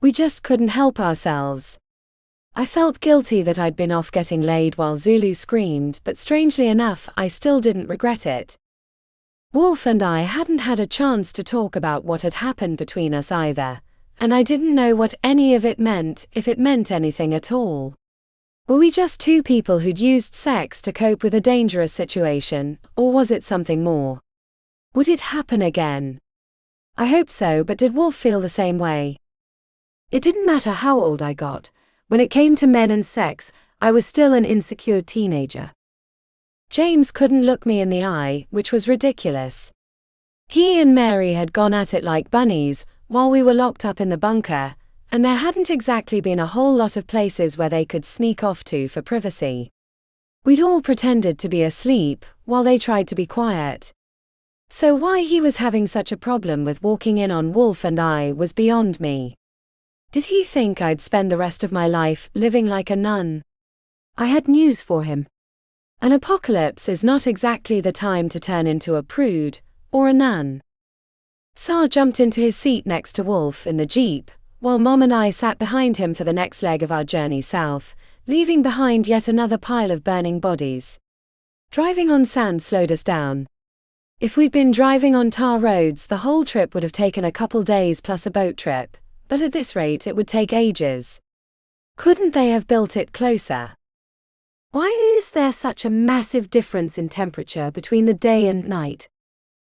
We just couldn't help ourselves. I felt guilty that I'd been off getting laid while Zulu screamed, but strangely enough, I still didn't regret it. Wolf and I hadn't had a chance to talk about what had happened between us either, and I didn't know what any of it meant, if it meant anything at all. Were we just two people who'd used sex to cope with a dangerous situation, or was it something more? Would it happen again? I hoped so, but did Wolf feel the same way? It didn't matter how old I got. When it came to men and sex, I was still an insecure teenager. James couldn't look me in the eye, which was ridiculous. He and Mary had gone at it like bunnies while we were locked up in the bunker, and there hadn't exactly been a whole lot of places where they could sneak off to for privacy. We'd all pretended to be asleep while they tried to be quiet. So why he was having such a problem with walking in on Wolf and I was beyond me. Did he think I'd spend the rest of my life living like a nun? I had news for him. An apocalypse is not exactly the time to turn into a prude or a nun. Sar jumped into his seat next to Wolf in the Jeep, while Mom and I sat behind him for the next leg of our journey south, leaving behind yet another pile of burning bodies. Driving on sand slowed us down. If we'd been driving on tar roads, the whole trip would have taken a couple days plus a boat trip, but at this rate it would take ages. Couldn't they have built it closer? Why is there such a massive difference in temperature between the day and night?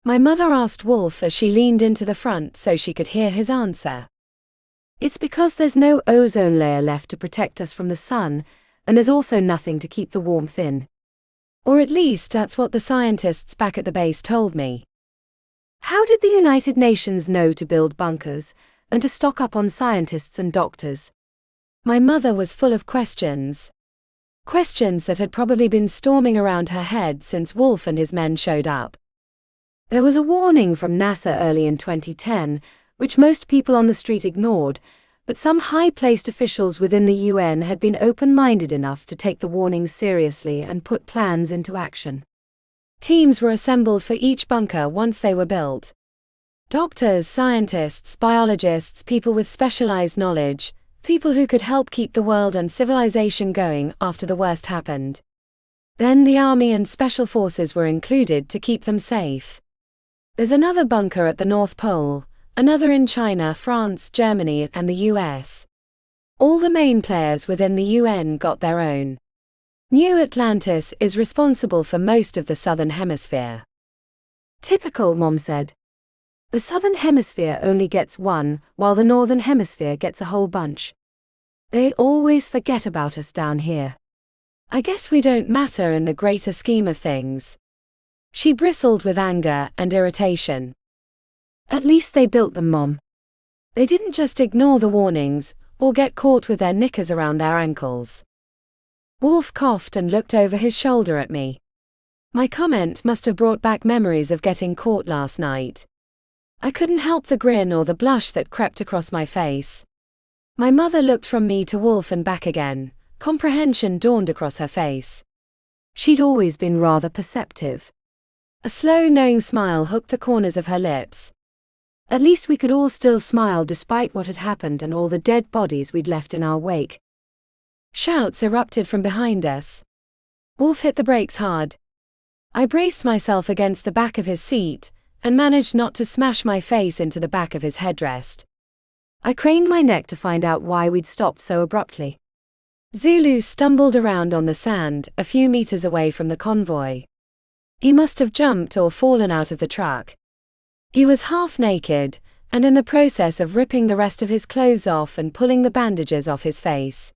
My mother asked Wolf as she leaned into the front so she could hear his answer. It's because there's no ozone layer left to protect us from the sun, and there's also nothing to keep the warmth in. Or at least that's what the scientists back at the base told me. How did the United Nations know to build bunkers, and to stock up on scientists and doctors? My mother was full of questions. Questions that had probably been storming around her head since Wolf and his men showed up. There was a warning from NASA early in 2010, which most people on the street ignored, but some high-placed officials within the UN had been open-minded enough to take the warnings seriously and put plans into action. Teams were assembled for each bunker once they were built. Doctors, scientists, biologists, people with specialized knowledge, people who could help keep the world and civilization going after the worst happened. Then the army and special forces were included to keep them safe. There's another bunker at the North Pole, another in China, France, Germany, and the US. All the main players within the UN got their own. New Atlantis is responsible for most of the Southern Hemisphere. Typical, Mom said. The Southern Hemisphere only gets one, while the Northern Hemisphere gets a whole bunch. They always forget about us down here. I guess we don't matter in the greater scheme of things. She bristled with anger and irritation. At least they built them, Mom. They didn't just ignore the warnings, or get caught with their knickers around their ankles. Wolf coughed and looked over his shoulder at me. My comment must have brought back memories of getting caught last night. I couldn't help the grin or the blush that crept across my face. My mother looked from me to Wolf and back again. Comprehension dawned across her face. She'd always been rather perceptive. A slow, knowing smile hooked the corners of her lips. At least we could all still smile despite what had happened and all the dead bodies we'd left in our wake. Shouts erupted from behind us. Wolf hit the brakes hard. I braced myself against the back of his seat, and managed not to smash my face into the back of his headrest. I craned my neck to find out why we'd stopped so abruptly. Zulu stumbled around on the sand, a few meters away from the convoy. He must have jumped or fallen out of the truck. He was half naked, and in the process of ripping the rest of his clothes off and pulling the bandages off his face.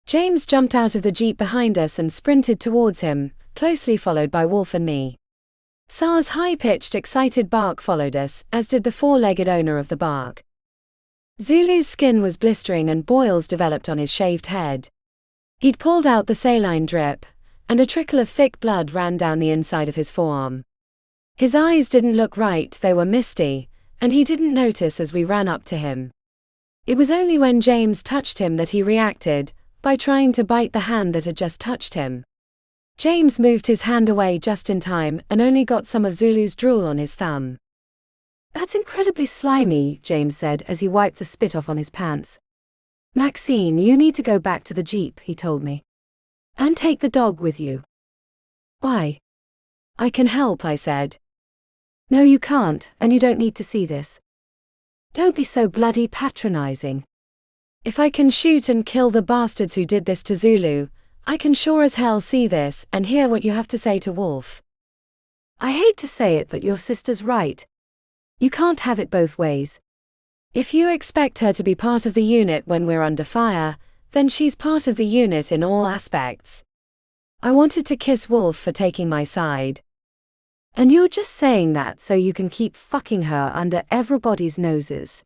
James jumped out of the Jeep behind us and sprinted towards him, closely followed by Wolf and me. Sar's high-pitched, excited bark followed us, as did the four-legged owner of the bark. Zulu's skin was blistering and boils developed on his shaved head. He'd pulled out the saline drip, and a trickle of thick blood ran down the inside of his forearm. His eyes didn't look right, they were misty, and he didn't notice as we ran up to him. It was only when James touched him that he reacted, by trying to bite the hand that had just touched him. James moved his hand away just in time and only got some of Zulu's drool on his thumb. "That's incredibly slimy," James said as he wiped the spit off on his pants. "Maxine, you need to go back to the Jeep," he told me. "And take the dog with you." "Why?" "I can help," I said. "No, you can't, and you don't need to see this." "Don't be so bloody patronizing." "If I can shoot and kill the bastards who did this to Zulu, I can sure as hell see this and hear what you have to say to Wolf." "I hate to say it, but your sister's right. You can't have it both ways. If you expect her to be part of the unit when we're under fire, then she's part of the unit in all aspects." I wanted to kiss Wolf for taking my side. And you're just saying that so you can keep fucking her under everybody's noses.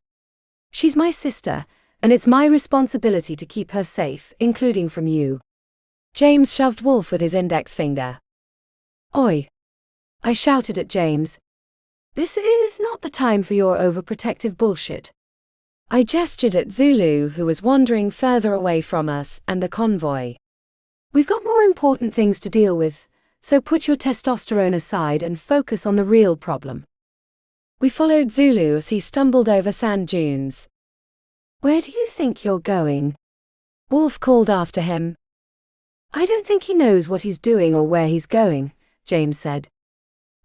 She's my sister, and it's my responsibility to keep her safe, including from you. James shoved Wolf with his index finger. Oi! I shouted at James. This is not the time for your overprotective bullshit. I gestured at Zulu, who was wandering further away from us and the convoy. We've got more important things to deal with, so put your testosterone aside and focus on the real problem. We followed Zulu as he stumbled over sand dunes. Where do you think you're going? Wolf called after him. I don't think he knows what he's doing or where he's going, James said.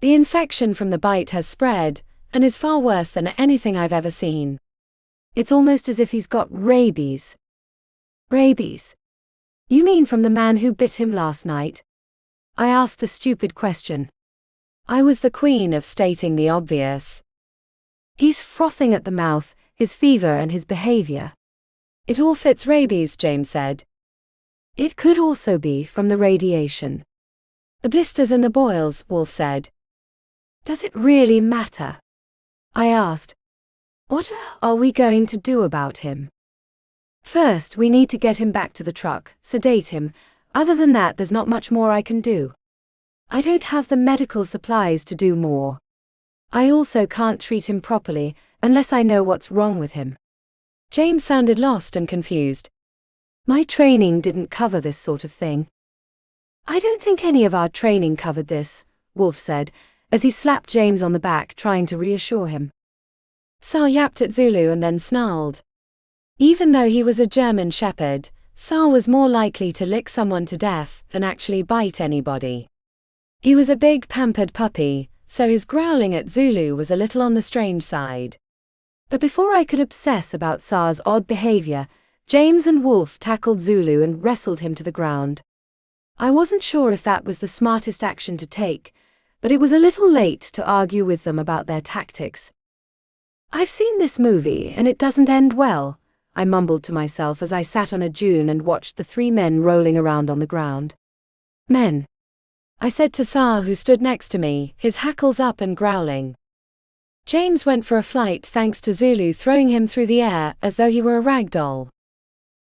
The infection from the bite has spread, and is far worse than anything I've ever seen. It's almost as if he's got rabies. Rabies? You mean from the man who bit him last night? I asked the stupid question. I was the queen of stating the obvious. He's frothing at the mouth, his fever and his behavior. It all fits rabies, James said. It could also be from the radiation. The blisters and the boils, Wolf said. Does it really matter? I asked. What are we going to do about him? First, we need to get him back to the truck, sedate him. Other than that, there's not much more I can do. I don't have the medical supplies to do more. I also can't treat him properly, unless I know what's wrong with him. James sounded lost and confused. My training didn't cover this sort of thing. I don't think any of our training covered this, Wolf said, as he slapped James on the back, trying to reassure him. Sar yapped at Zulu and then snarled. Even though he was a German shepherd, Sar was more likely to lick someone to death than actually bite anybody. He was a big pampered puppy, so his growling at Zulu was a little on the strange side. But before I could obsess about Sar's odd behavior, James and Wolf tackled Zulu and wrestled him to the ground. I wasn't sure if that was the smartest action to take, but it was a little late to argue with them about their tactics. I've seen this movie and it doesn't end well, I mumbled to myself as I sat on a dune and watched the three men rolling around on the ground. Men, I said to Sar, who stood next to me, his hackles up and growling. James went for a flight thanks to Zulu throwing him through the air as though he were a rag doll.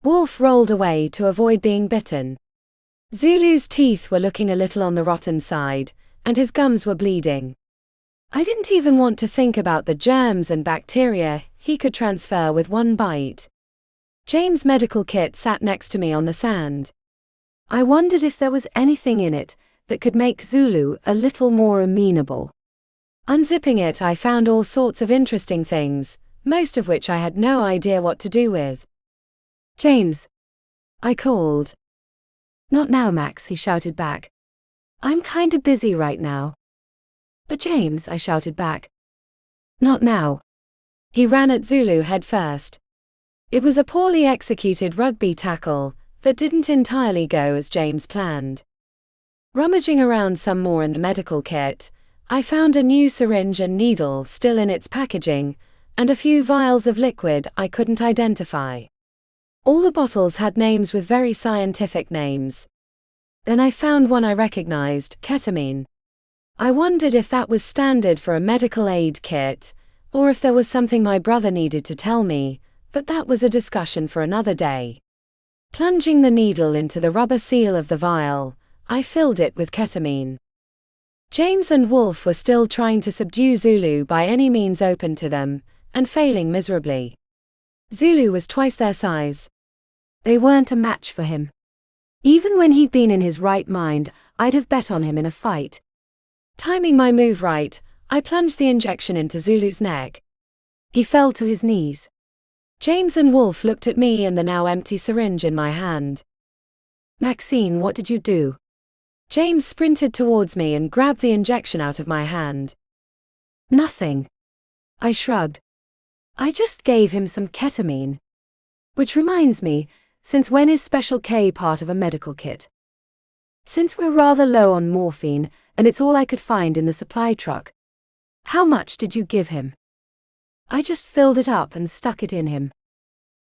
Wolf rolled away to avoid being bitten. Zulu's teeth were looking a little on the rotten side, and his gums were bleeding. I didn't even want to think about the germs and bacteria he could transfer with one bite. James' medical kit sat next to me on the sand. I wondered if there was anything in it that could make Zulu a little more amenable. Unzipping it, I found all sorts of interesting things, most of which I had no idea what to do with. James, I called. Not now, Max, he shouted back. I'm kinda busy right now. But James, I shouted back. Not now. He ran at Zulu head first. It was a poorly executed rugby tackle that didn't entirely go as James planned. Rummaging around some more in the medical kit, I found a new syringe and needle still in its packaging, and a few vials of liquid I couldn't identify. All the bottles had names with very scientific names. Then I found one I recognized, ketamine. I wondered if that was standard for a medical aid kit, or if there was something my brother needed to tell me, but that was a discussion for another day. Plunging the needle into the rubber seal of the vial, I filled it with ketamine. James and Wolf were still trying to subdue Zulu by any means open to them, and failing miserably. Zulu was twice their size. They weren't a match for him. Even when he'd been in his right mind, I'd have bet on him in a fight. Timing my move right, I plunged the injection into Zulu's neck. He fell to his knees. James and Wolf looked at me and the now empty syringe in my hand. Maxine, what did you do? James sprinted towards me and grabbed the injection out of my hand. Nothing. I shrugged. I just gave him some ketamine. Which reminds me, since when is Special K part of a medical kit? Since we're rather low on morphine, and it's all I could find in the supply truck. How much did you give him? I just filled it up and stuck it in him.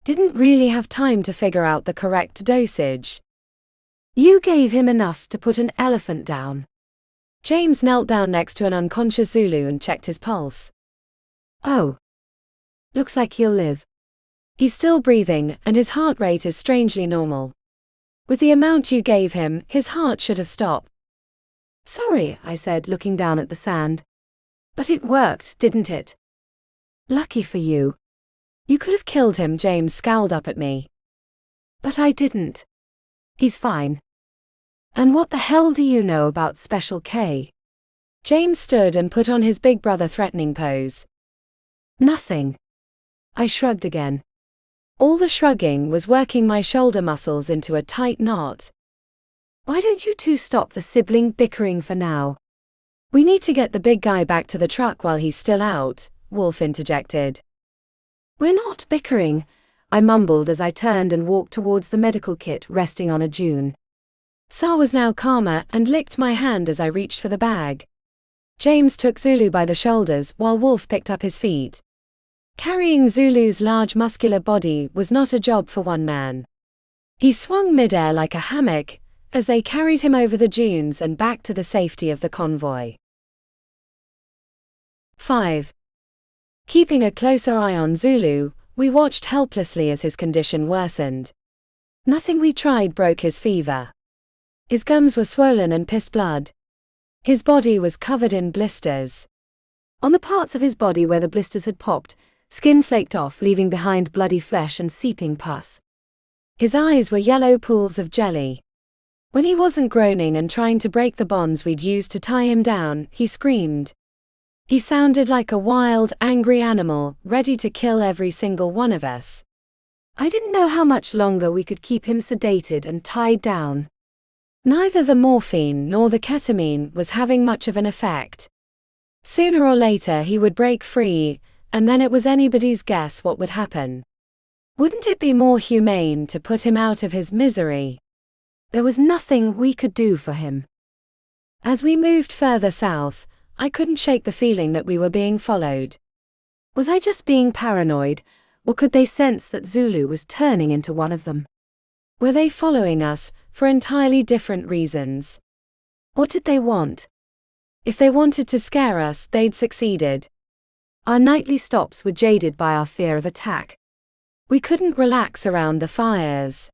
Didn't really have time to figure out the correct dosage. You gave him enough to put an elephant down. James knelt down next to an unconscious Zulu and checked his pulse. Oh. Looks like he'll live. He's still breathing, and his heart rate is strangely normal. With the amount you gave him, his heart should have stopped. Sorry, I said, looking down at the sand. But it worked, didn't it? Lucky for you. You could have killed him, James scowled up at me. But I didn't. He's fine. And what the hell do you know about Special K? James stood and put on his big brother threatening pose. Nothing. I shrugged again. All the shrugging was working my shoulder muscles into a tight knot. Why don't you two stop the sibling bickering for now? We need to get the big guy back to the truck while he's still out, Wolf interjected. We're not bickering, I mumbled as I turned and walked towards the medical kit resting on a dune. Sar was now calmer and licked my hand as I reached for the bag. James took Zulu by the shoulders while Wolf picked up his feet. Carrying Zulu's large muscular body was not a job for one man. He swung midair like a hammock as they carried him over the dunes and back to the safety of the convoy. 5. Keeping a closer eye on Zulu, we watched helplessly as his condition worsened. Nothing we tried broke his fever. His gums were swollen and pissed blood. His body was covered in blisters. On the parts of his body where the blisters had popped, skin flaked off, leaving behind bloody flesh and seeping pus. His eyes were yellow pools of jelly. When he wasn't groaning and trying to break the bonds we'd used to tie him down, he screamed. He sounded like a wild, angry animal, ready to kill every single one of us. I didn't know how much longer we could keep him sedated and tied down. Neither the morphine nor the ketamine was having much of an effect. Sooner or later he would break free, and then it was anybody's guess what would happen. Wouldn't it be more humane to put him out of his misery? There was nothing we could do for him. As we moved further south, I couldn't shake the feeling that we were being followed. Was I just being paranoid, or could they sense that Zulu was turning into one of them? Were they following us, for entirely different reasons? What did they want? If they wanted to scare us, they'd succeeded. Our nightly stops were jaded by our fear of attack. We couldn't relax around the fires.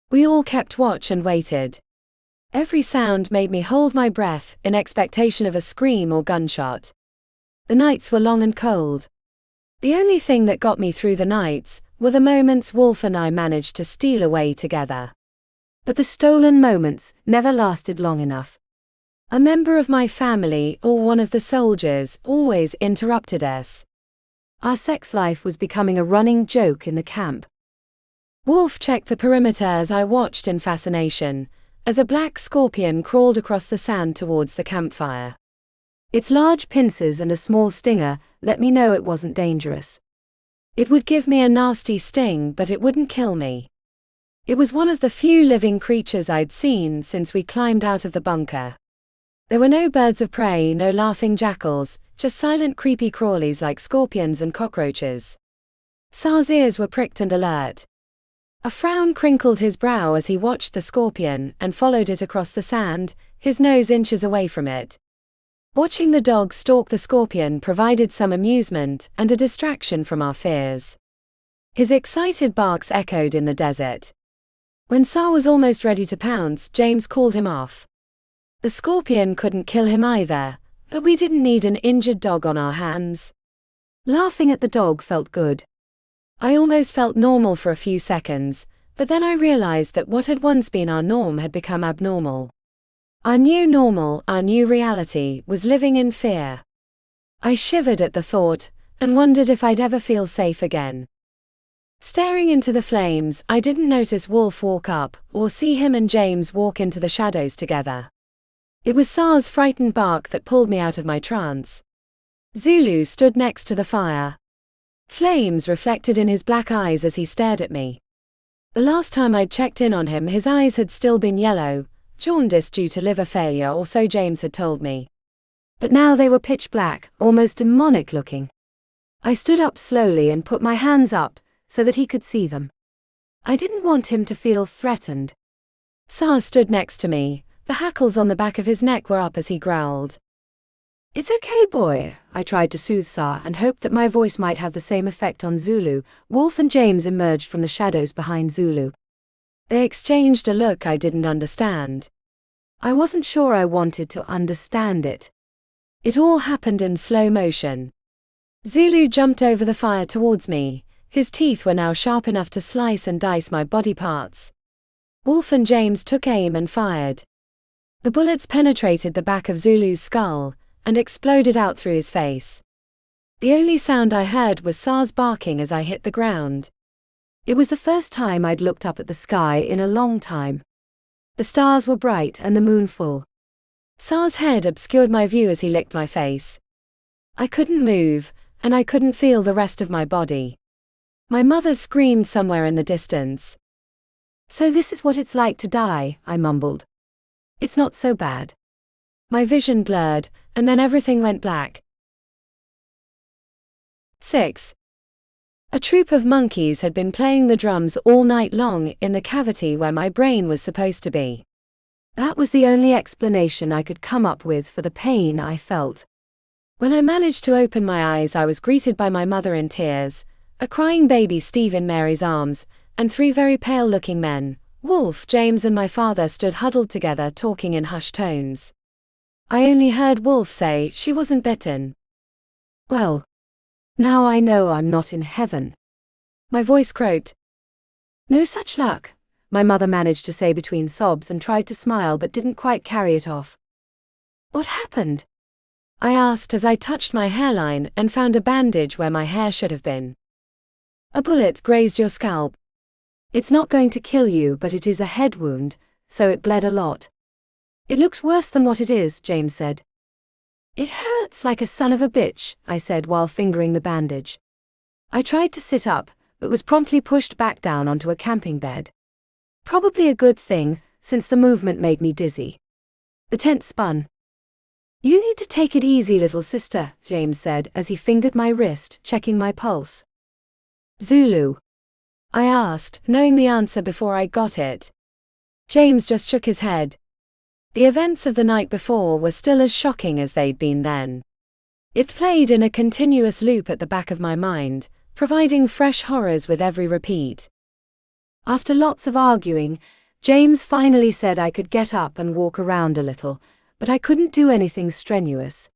We all kept watch and waited. Every sound made me hold my breath in expectation of a scream or gunshot. The nights were long and cold. The only thing that got me through the nights were the moments Wolf and I managed to steal away together. But the stolen moments never lasted long enough. A member of my family or one of the soldiers always interrupted us. Our sex life was becoming a running joke in the camp. Wolf checked the perimeter as I watched in fascination, as a black scorpion crawled across the sand towards the campfire. Its large pincers and a small stinger let me know it wasn't dangerous. It would give me a nasty sting, but it wouldn't kill me. It was one of the few living creatures I'd seen since we climbed out of the bunker. There were no birds of prey, no laughing jackals, just silent creepy crawlies like scorpions and cockroaches. Sar's ears were pricked and alert. A frown crinkled his brow as he watched the scorpion and followed it across the sand, his nose inches away from it. Watching the dog stalk the scorpion provided some amusement and a distraction from our fears. His excited barks echoed in the desert. When Sar was almost ready to pounce, James called him off. The scorpion couldn't kill him either, but we didn't need an injured dog on our hands. Laughing at the dog felt good. I almost felt normal for a few seconds, but then I realized that what had once been our norm had become abnormal. Our new normal, our new reality, was living in fear. I shivered at the thought, and wondered if I'd ever feel safe again. Staring into the flames, I didn't notice Wolf walk up, or see him and James walk into the shadows together. It was Sar's frightened bark that pulled me out of my trance. Zulu stood next to the fire. Flames reflected in his black eyes as he stared at me. The last time I'd checked in on him, his eyes had still been yellow, jaundiced due to liver failure, or so James had told me. But now they were pitch black, almost demonic looking. I stood up slowly and put my hands up so that he could see them. I didn't want him to feel threatened. Sar stood next to me, The hackles on the back of his neck were up as he growled. "It's okay, boy," I tried to soothe Sa and hoped that my voice might have the same effect on Zulu. Wolf and James emerged from the shadows behind Zulu. They exchanged a look I didn't understand. I wasn't sure I wanted to understand it. It all happened in slow motion. Zulu jumped over the fire towards me. His teeth were now sharp enough to slice and dice my body parts. Wolf and James took aim and fired. The bullets penetrated the back of Zulu's skull and exploded out through his face. The only sound I heard was Sa's barking as I hit the ground. It was the first time I'd looked up at the sky in a long time. The stars were bright and the moon full. Sa's head obscured my view as he licked my face. I couldn't move, and I couldn't feel the rest of my body. My mother screamed somewhere in the distance. "So this is what it's like to die," I mumbled. "It's not so bad." My vision blurred, and then everything went black. 6. A troop of monkeys had been playing the drums all night long in the cavity where my brain was supposed to be. That was the only explanation I could come up with for the pain I felt. When I managed to open my eyes, I was greeted by my mother in tears, a crying baby Steve in Mary's arms, and 3 very pale-looking men. Wolf, James and my father stood huddled together talking in hushed tones. I only heard Wolf say she wasn't bitten. "Well, now I know I'm not in heaven." My voice croaked. "No such luck," my mother managed to say between sobs and tried to smile but didn't quite carry it off. "What happened?" I asked as I touched my hairline and found a bandage where my hair should have been. "A bullet grazed your scalp." "It's not going to kill you, but it is a head wound, so it bled a lot." "It looks worse than what it is," James said. "It hurts like a son of a bitch," I said while fingering the bandage. I tried to sit up, but was promptly pushed back down onto a camping bed. Probably a good thing, since the movement made me dizzy. The tent spun. "You need to take it easy, little sister," James said as he fingered my wrist, checking my pulse. "Zulu?" I asked, knowing the answer before I got it. James just shook his head. The events of the night before were still as shocking as they'd been then. It played in a continuous loop at the back of my mind, providing fresh horrors with every repeat. After lots of arguing, James finally said I could get up and walk around a little, but I couldn't do anything strenuous.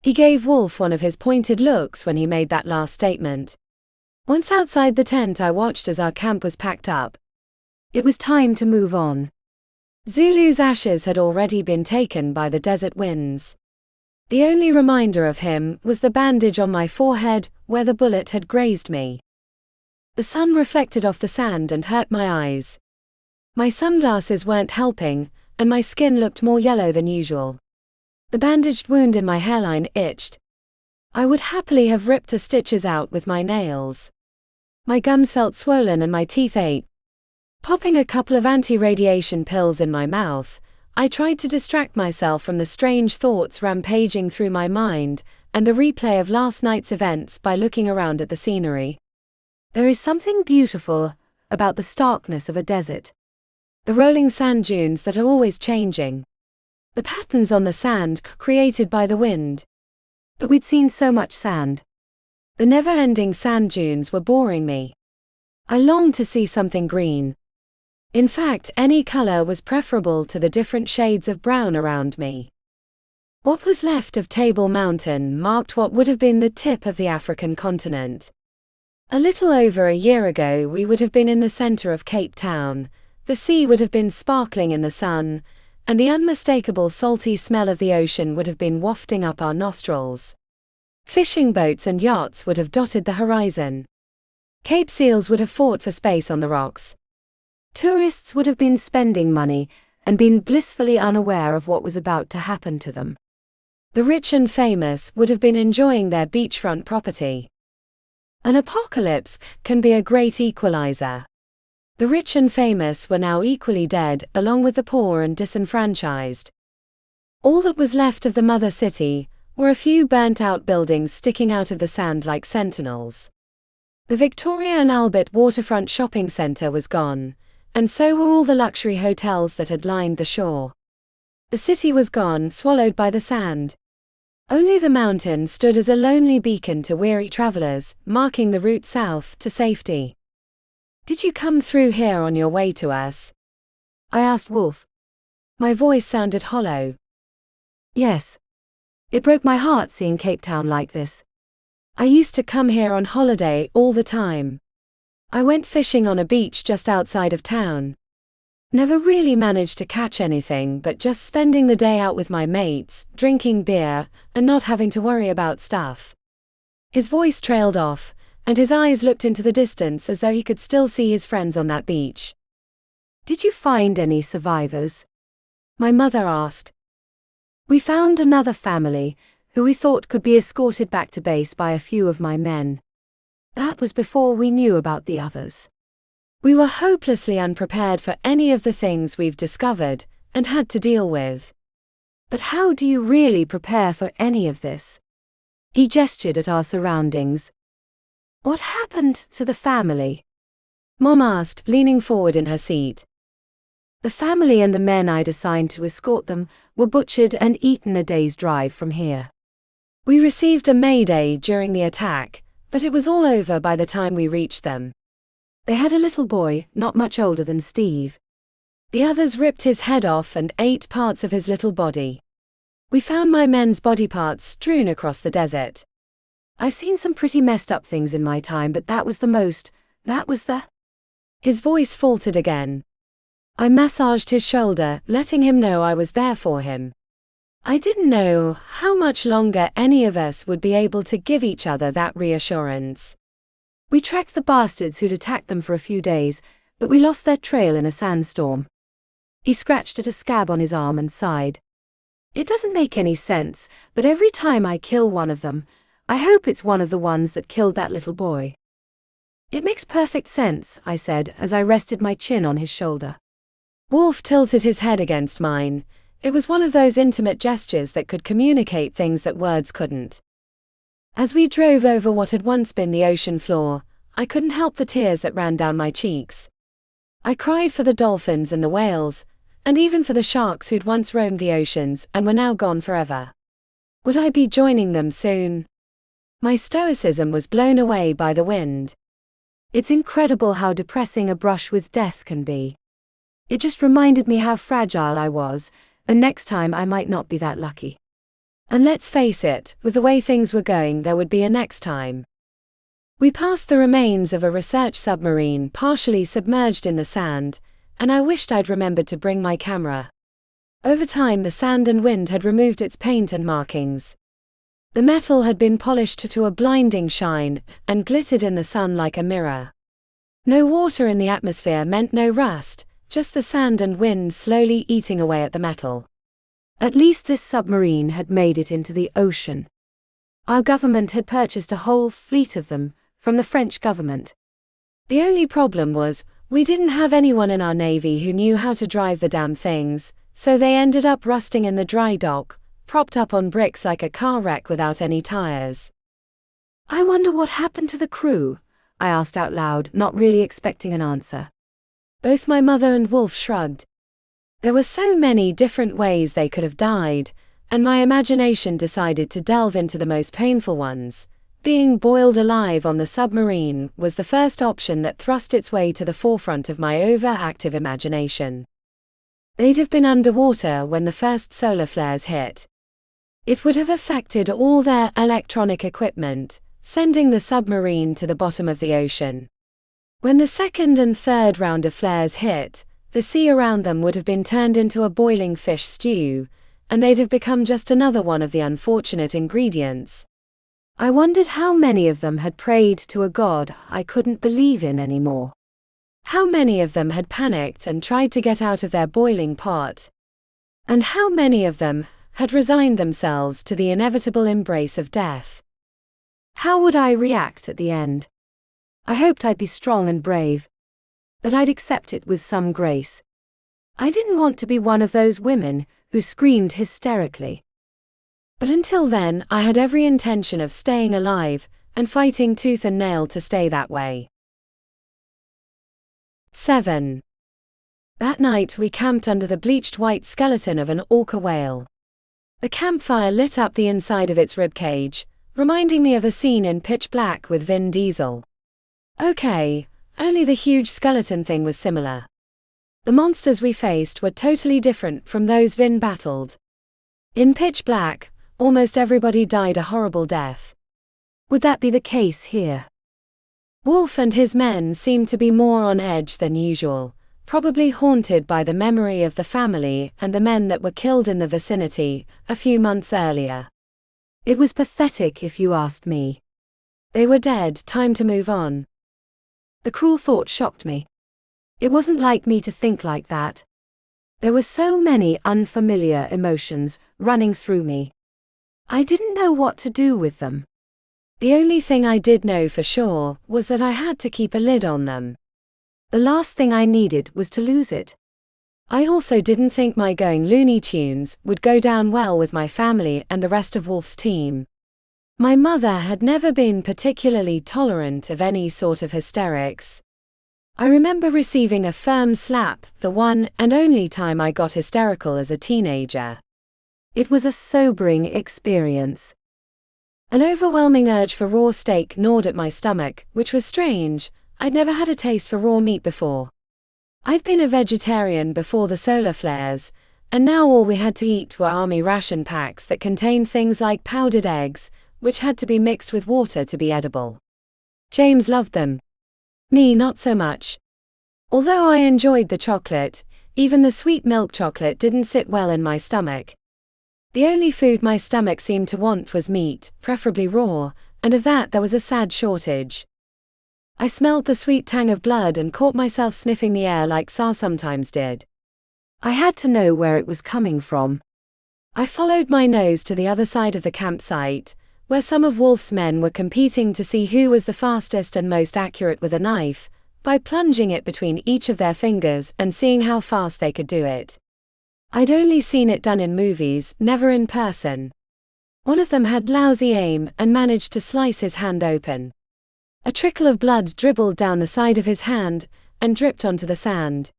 He gave Wolf one of his pointed looks when he made that last statement. Once outside the tent, I watched as our camp was packed up. It was time to move on. Zulu's ashes had already been taken by the desert winds. The only reminder of him was the bandage on my forehead where the bullet had grazed me. The sun reflected off the sand and hurt my eyes. My sunglasses weren't helping, and my skin looked more yellow than usual. The bandaged wound in my hairline itched. I would happily have ripped the stitches out with my nails. My gums felt swollen and my teeth ached. Popping a couple of anti-radiation pills in my mouth, I tried to distract myself from the strange thoughts rampaging through my mind and the replay of last night's events by looking around at the scenery. There is something beautiful about the starkness of a desert. The rolling sand dunes that are always changing. The patterns on the sand created by the wind. But we'd seen so much sand. The never-ending sand dunes were boring me. I longed to see something green. In fact, any color was preferable to the different shades of brown around me. What was left of Table Mountain marked what would have been the tip of the African continent. A little over a year ago, we would have been in the center of Cape Town. The sea would have been sparkling in the sun, and the unmistakable salty smell of the ocean would have been wafting up our nostrils. Fishing boats and yachts would have dotted the horizon. Cape seals would have fought for space on the rocks. Tourists would have been spending money and been blissfully unaware of what was about to happen to them. The rich and famous would have been enjoying their beachfront property. An apocalypse can be a great equalizer. The rich and famous were now equally dead, along with the poor and disenfranchised. All that was left of the mother city were a few burnt-out buildings sticking out of the sand like sentinels. The Victoria and Albert waterfront shopping centre was gone, and so were all the luxury hotels that had lined the shore. The city was gone, swallowed by the sand. Only the mountain stood as a lonely beacon to weary travelers, marking the route south to safety. "Did you come through here on your way to us?" I asked Wolf. My voice sounded hollow. "Yes. It broke my heart seeing Cape Town like this. I used to come here on holiday all the time. I went fishing on a beach just outside of town. Never really managed to catch anything, but just spending the day out with my mates, drinking beer, and not having to worry about stuff." His voice trailed off, and his eyes looked into the distance as though he could still see his friends on that beach. "Did you find any survivors?" my mother asked. "We found another family, who we thought could be escorted back to base by a few of my men. That was before we knew about the others." We were hopelessly unprepared for any of the things we've discovered, and had to deal with. "But how do you really prepare for any of this?" He gestured at our surroundings. "What happened to the family?" Mom asked, leaning forward in her seat. "The family and the men I'd assigned to escort them were butchered and eaten a day's drive from here." We received a mayday during the attack, but it was all over by the time we reached them. "They had a little boy, not much older than Steve. The others ripped his head off and ate parts of his little body. We found my men's body parts strewn across the desert." "I've seen some pretty messed up things in my time, but that was the..." His voice faltered again. I massaged his shoulder, letting him know I was there for him. I didn't know how much longer any of us would be able to give each other that reassurance. "We tracked the bastards who'd attacked them for a few days, but we lost their trail in a sandstorm." He scratched at a scab on his arm and sighed. "It doesn't make any sense, but every time I kill one of them, I hope it's one of the ones that killed that little boy." "It makes perfect sense," I said as I rested my chin on his shoulder. Wolf tilted his head against mine. It was one of those intimate gestures that could communicate things that words couldn't. As we drove over what had once been the ocean floor, I couldn't help the tears that ran down my cheeks. I cried for the dolphins and the whales, and even for the sharks who'd once roamed the oceans and were now gone forever. Would I be joining them soon? My stoicism was blown away by the wind. "It's incredible how depressing a brush with death can be. It just reminded me how fragile I was, and next time I might not be that lucky." And let's face it, with the way things were going, there would be a next time. We passed the remains of a research submarine partially submerged in the sand, and I wished I'd remembered to bring my camera. Over time the sand and wind had removed its paint and markings. The metal had been polished to a blinding shine, and glittered in the sun like a mirror. No water in the atmosphere meant no rust, just the sand and wind slowly eating away at the metal. At least this submarine had made it into the ocean. Our government had purchased a whole fleet of them, from the French government. The only problem was, we didn't have anyone in our navy who knew how to drive the damn things, so they ended up rusting in the dry dock, propped up on bricks like a car wreck without any tires. "I wonder what happened to the crew?" I asked out loud, not really expecting an answer. Both my mother and Wolf shrugged. There were so many different ways they could have died, and my imagination decided to delve into the most painful ones. Being boiled alive on the submarine was the first option that thrust its way to the forefront of my overactive imagination. They'd have been underwater when the first solar flares hit. It would have affected all their electronic equipment, sending the submarine to the bottom of the ocean. When the second and third round of flares hit, the sea around them would have been turned into a boiling fish stew, and they'd have become just another one of the unfortunate ingredients. I wondered how many of them had prayed to a god I couldn't believe in anymore. How many of them had panicked and tried to get out of their boiling pot? And how many of them had resigned themselves to the inevitable embrace of death? How would I react at the end? I hoped I'd be strong and brave, that I'd accept it with some grace. I didn't want to be one of those women who screamed hysterically. But until then, I had every intention of staying alive, and fighting tooth and nail to stay that way. 7. That night we camped under the bleached white skeleton of an orca whale. The campfire lit up the inside of its ribcage, reminding me of a scene in Pitch Black with Vin Diesel. Okay, only the huge skeleton thing was similar. The monsters we faced were totally different from those Vin battled. In Pitch Black, almost everybody died a horrible death. Would that be the case here? Wolf and his men seemed to be more on edge than usual, probably haunted by the memory of the family and the men that were killed in the vicinity a few months earlier. It was pathetic if you asked me. They were dead, time to move on. The cruel thought shocked me. It wasn't like me to think like that. There were so many unfamiliar emotions running through me. I didn't know what to do with them. The only thing I did know for sure was that I had to keep a lid on them. The last thing I needed was to lose it. I also didn't think my going Looney Tunes would go down well with my family and the rest of Wolf's team. My mother had never been particularly tolerant of any sort of hysterics. I remember receiving a firm slap the one and only time I got hysterical as a teenager. It was a sobering experience. An overwhelming urge for raw steak gnawed at my stomach, which was strange. I'd never had a taste for raw meat before. I'd been a vegetarian before the solar flares, and now all we had to eat were army ration packs that contained things like powdered eggs, which had to be mixed with water to be edible. James loved them. Me, not so much. Although I enjoyed the chocolate, even the sweet milk chocolate didn't sit well in my stomach. The only food my stomach seemed to want was meat, preferably raw, and of that there was a sad shortage. I smelled the sweet tang of blood and caught myself sniffing the air like Sa sometimes did. I had to know where it was coming from. I followed my nose to the other side of the campsite, where some of Wolf's men were competing to see who was the fastest and most accurate with a knife, by plunging it between each of their fingers and seeing how fast they could do it. I'd only seen it done in movies, never in person. One of them had lousy aim and managed to slice his hand open. A trickle of blood dribbled down the side of his hand and dripped onto the sand.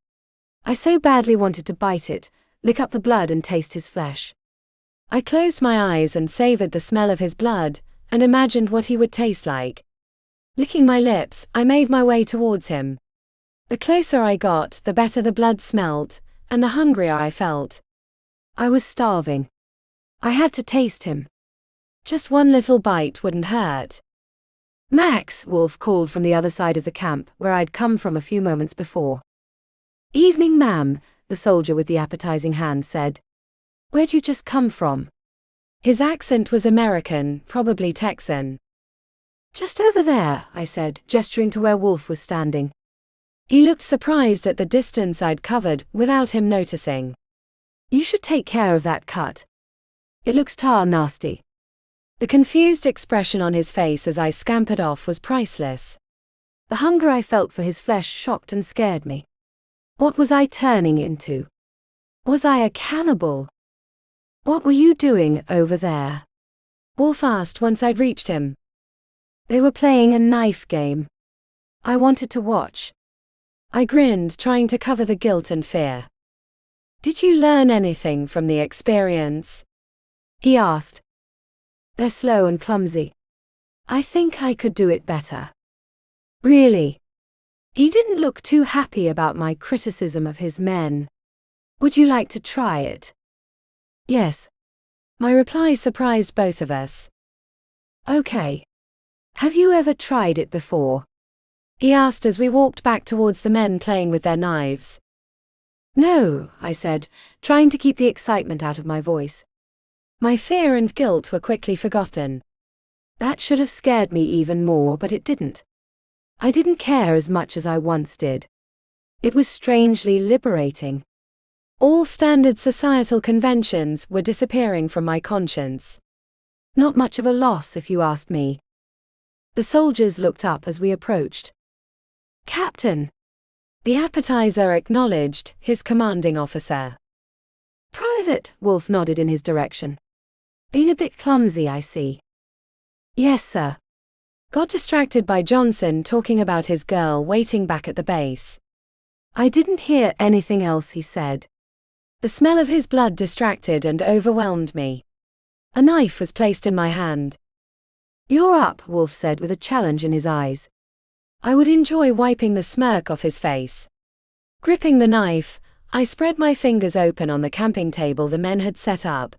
I so badly wanted to bite it, lick up the blood and taste his flesh. I closed my eyes and savored the smell of his blood and imagined what he would taste like. Licking my lips, I made my way towards him. The closer I got, the better the blood smelled, and the hungrier I felt. I was starving. I had to taste him. Just one little bite wouldn't hurt. Max, Wolf called from the other side of the camp, where I'd come from a few moments before. Evening, ma'am, the soldier with the appetizing hand said. Where'd you just come from? His accent was American, probably Texan. Just over there, I said, gesturing to where Wolf was standing. He looked surprised at the distance I'd covered without him noticing. You should take care of that cut. It looks tar nasty. The confused expression on his face as I scampered off was priceless. The hunger I felt for his flesh shocked and scared me. What was I turning into? Was I a cannibal? What were you doing over there? Wolf asked once I'd reached him. They were playing a knife game. I wanted to watch. I grinned, trying to cover the guilt and fear. Did you learn anything from the experience? He asked. They're slow and clumsy. I think I could do it better. Really? He didn't look too happy about my criticism of his men. Would you like to try it? Yes. My reply surprised both of us. Okay. Have you ever tried it before? He asked as we walked back towards the men playing with their knives. No, I said, trying to keep the excitement out of my voice. My fear and guilt were quickly forgotten. That should have scared me even more, but it didn't. I didn't care as much as I once did. It was strangely liberating. All standard societal conventions were disappearing from my conscience. Not much of a loss, if you asked me. The soldiers looked up as we approached. Captain. The appetizer acknowledged his commanding officer. Private, Wolf nodded in his direction. Been a bit clumsy, I see. Yes, sir. Got distracted by Johnson talking about his girl waiting back at the base. I didn't hear anything else he said. The smell of his blood distracted and overwhelmed me. A knife was placed in my hand. "You're up," Wolf said with a challenge in his eyes. I would enjoy wiping the smirk off his face. Gripping the knife, I spread my fingers open on the camping table the men had set up.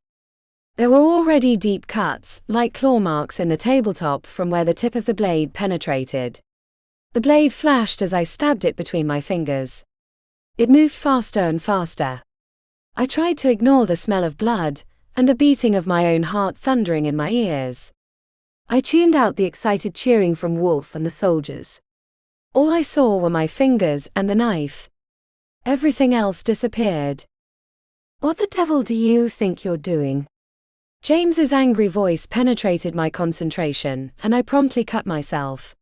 There were already deep cuts, like claw marks in the tabletop from where the tip of the blade penetrated. The blade flashed as I stabbed it between my fingers. It moved faster and faster. I tried to ignore the smell of blood, and the beating of my own heart thundering in my ears. I tuned out the excited cheering from Wolf and the soldiers. All I saw were my fingers and the knife. Everything else disappeared. "What the devil do you think you're doing?" James's angry voice penetrated my concentration, and I promptly cut myself.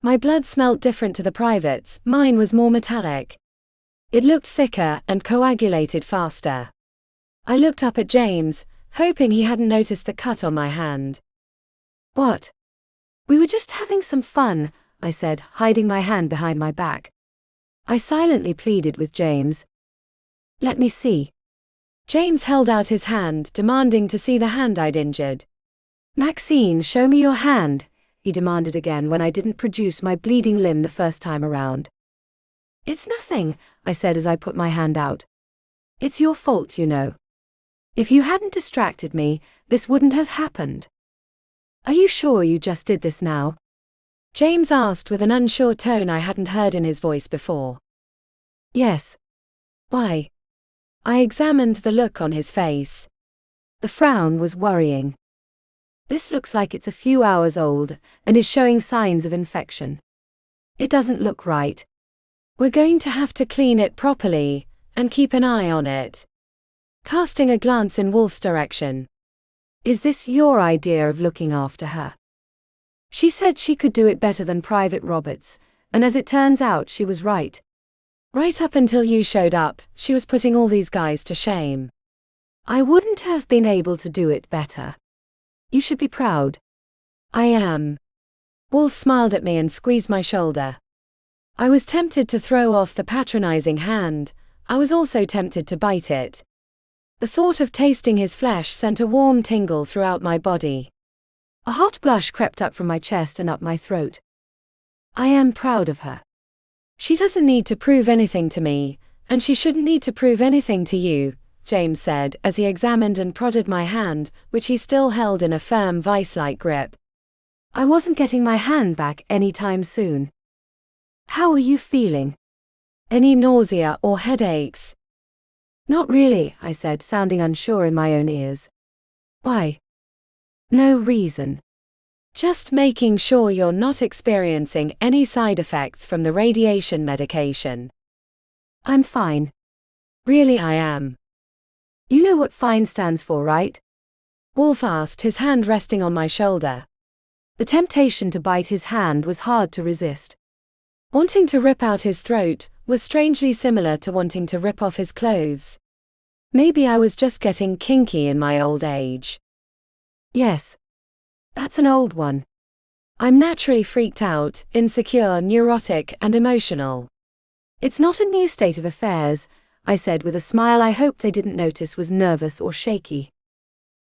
My blood smelt different to the privates, mine was more metallic. It looked thicker and coagulated faster. I looked up at James, hoping he hadn't noticed the cut on my hand. "What?" "We were just having some fun," I said, hiding my hand behind my back. I silently pleaded with James. "Let me see." James held out his hand, demanding to see the hand I'd injured. "Maxine, show me your hand," he demanded again when I didn't produce my bleeding limb the first time around. "It's nothing," I said as I put my hand out. "It's your fault, you know. If you hadn't distracted me, this wouldn't have happened." "Are you sure you just did this now?" James asked with an unsure tone I hadn't heard in his voice before. "Yes." "Why?" I examined the look on his face. The frown was worrying. "This looks like it's a few hours old, and is showing signs of infection. It doesn't look right." "We're going to have to clean it properly, and keep an eye on it." Casting a glance in Wolf's direction. "Is this your idea of looking after her?" She said she could do it better than Private Roberts, and as it turns out she was right. Right up until you showed up, she was putting all these guys to shame. "I wouldn't have been able to do it better. You should be proud." "I am." Wolf smiled at me and squeezed my shoulder. I was tempted to throw off the patronizing hand. I was also tempted to bite it. The thought of tasting his flesh sent a warm tingle throughout my body. A hot blush crept up from my chest and up my throat. I am proud of her. She doesn't need to prove anything to me, and she shouldn't need to prove anything to you, James said as he examined and prodded my hand, which he still held in a firm vice-like grip. I wasn't getting my hand back anytime soon. "How are you feeling?" "Any nausea or headaches?" "Not really," I said, sounding unsure in my own ears. "Why?" "No reason. Just making sure you're not experiencing any side effects from the radiation medication." "I'm fine." "Really, I am." "You know what fine stands for, right?" Wolf asked, his hand resting on my shoulder. The temptation to bite his hand was hard to resist. Wanting to rip out his throat was strangely similar to wanting to rip off his clothes. Maybe I was just getting kinky in my old age. "Yes. That's an old one." "I'm naturally freaked out, insecure, neurotic, and emotional." "It's not a new state of affairs," I said with a smile I hope they didn't notice was nervous or shaky.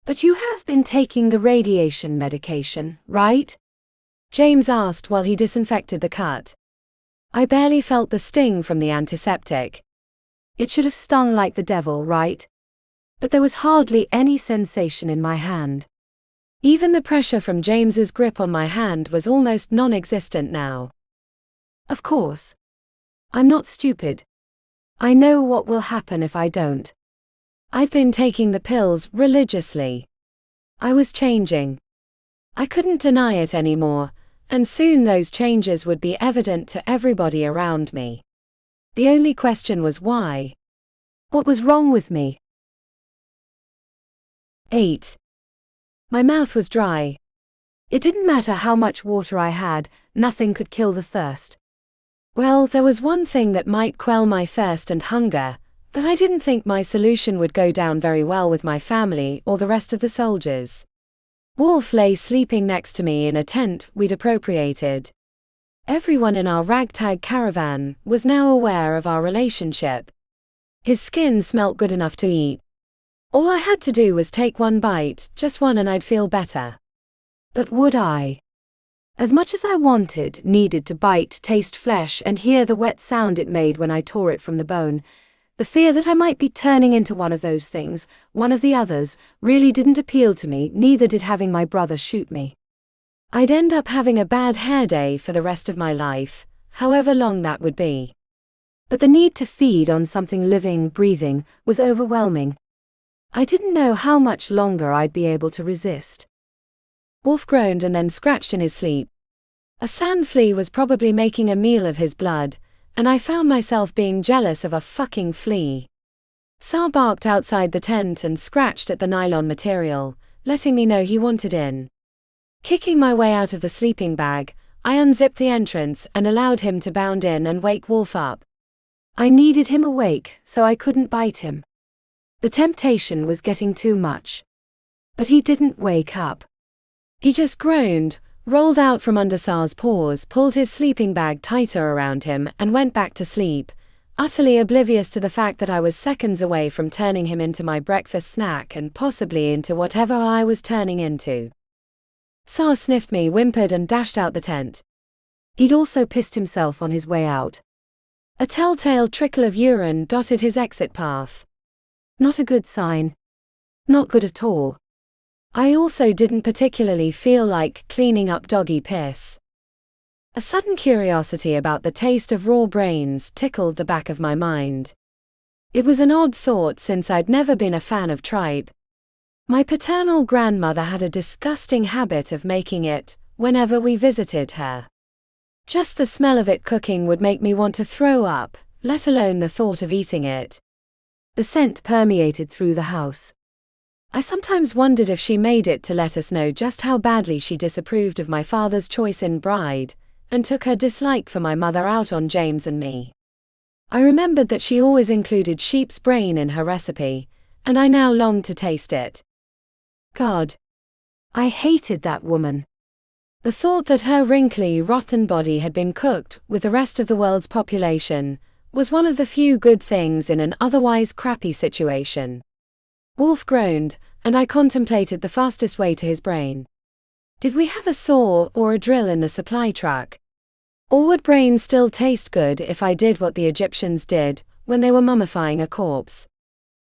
"But you have been taking the radiation medication, right?" James asked while he disinfected the cut. I barely felt the sting from the antiseptic. It should have stung like the devil, right? But there was hardly any sensation in my hand. Even the pressure from James's grip on my hand was almost non-existent now. "Of course. I'm not stupid. I know what will happen if I don't." I'd been taking the pills religiously. I was changing. I couldn't deny it anymore, and soon those changes would be evident to everybody around me. The only question was why. What was wrong with me? 8. My mouth was dry. It didn't matter how much water I had, nothing could kill the thirst. Well, there was one thing that might quell my thirst and hunger, but I didn't think my solution would go down very well with my family or the rest of the soldiers. Wolf lay sleeping next to me in a tent we'd appropriated. Everyone in our ragtag caravan was now aware of our relationship. His skin smelt good enough to eat. All I had to do was take one bite, just one, and I'd feel better. But would I? As much as I needed to bite, taste flesh, and hear the wet sound it made when I tore it from the bone, the fear that I might be turning into one of those things, one of the others, really didn't appeal to me, neither did having my brother shoot me. I'd end up having a bad hair day for the rest of my life, however long that would be. But the need to feed on something living, breathing, was overwhelming. I didn't know how much longer I'd be able to resist. Wolf groaned and then scratched in his sleep. A sand flea was probably making a meal of his blood, and I found myself being jealous of a fucking flea. Sar barked outside the tent and scratched at the nylon material, letting me know he wanted in. Kicking my way out of the sleeping bag, I unzipped the entrance and allowed him to bound in and wake Wolf up. I needed him awake, so I couldn't bite him. The temptation was getting too much. But he didn't wake up. He just groaned, rolled out from under Sar's paws, pulled his sleeping bag tighter around him, and went back to sleep, utterly oblivious to the fact that I was seconds away from turning him into my breakfast snack and possibly into whatever I was turning into. Sar sniffed me, whimpered, and dashed out the tent. He'd also pissed himself on his way out. A telltale trickle of urine dotted his exit path. Not a good sign. Not good at all. I also didn't particularly feel like cleaning up doggy piss. A sudden curiosity about the taste of raw brains tickled the back of my mind. It was an odd thought since I'd never been a fan of tripe. My paternal grandmother had a disgusting habit of making it whenever we visited her. Just the smell of it cooking would make me want to throw up, let alone the thought of eating it. The scent permeated through the house. I sometimes wondered if she made it to let us know just how badly she disapproved of my father's choice in bride, and took her dislike for my mother out on James and me. I remembered that she always included sheep's brain in her recipe, and I now longed to taste it. God. I hated that woman. The thought that her wrinkly, rotten body had been cooked with the rest of the world's population was one of the few good things in an otherwise crappy situation. Wolf groaned, and I contemplated the fastest way to his brain. Did we have a saw or a drill in the supply truck? Or would brain still taste good if I did what the Egyptians did when they were mummifying a corpse?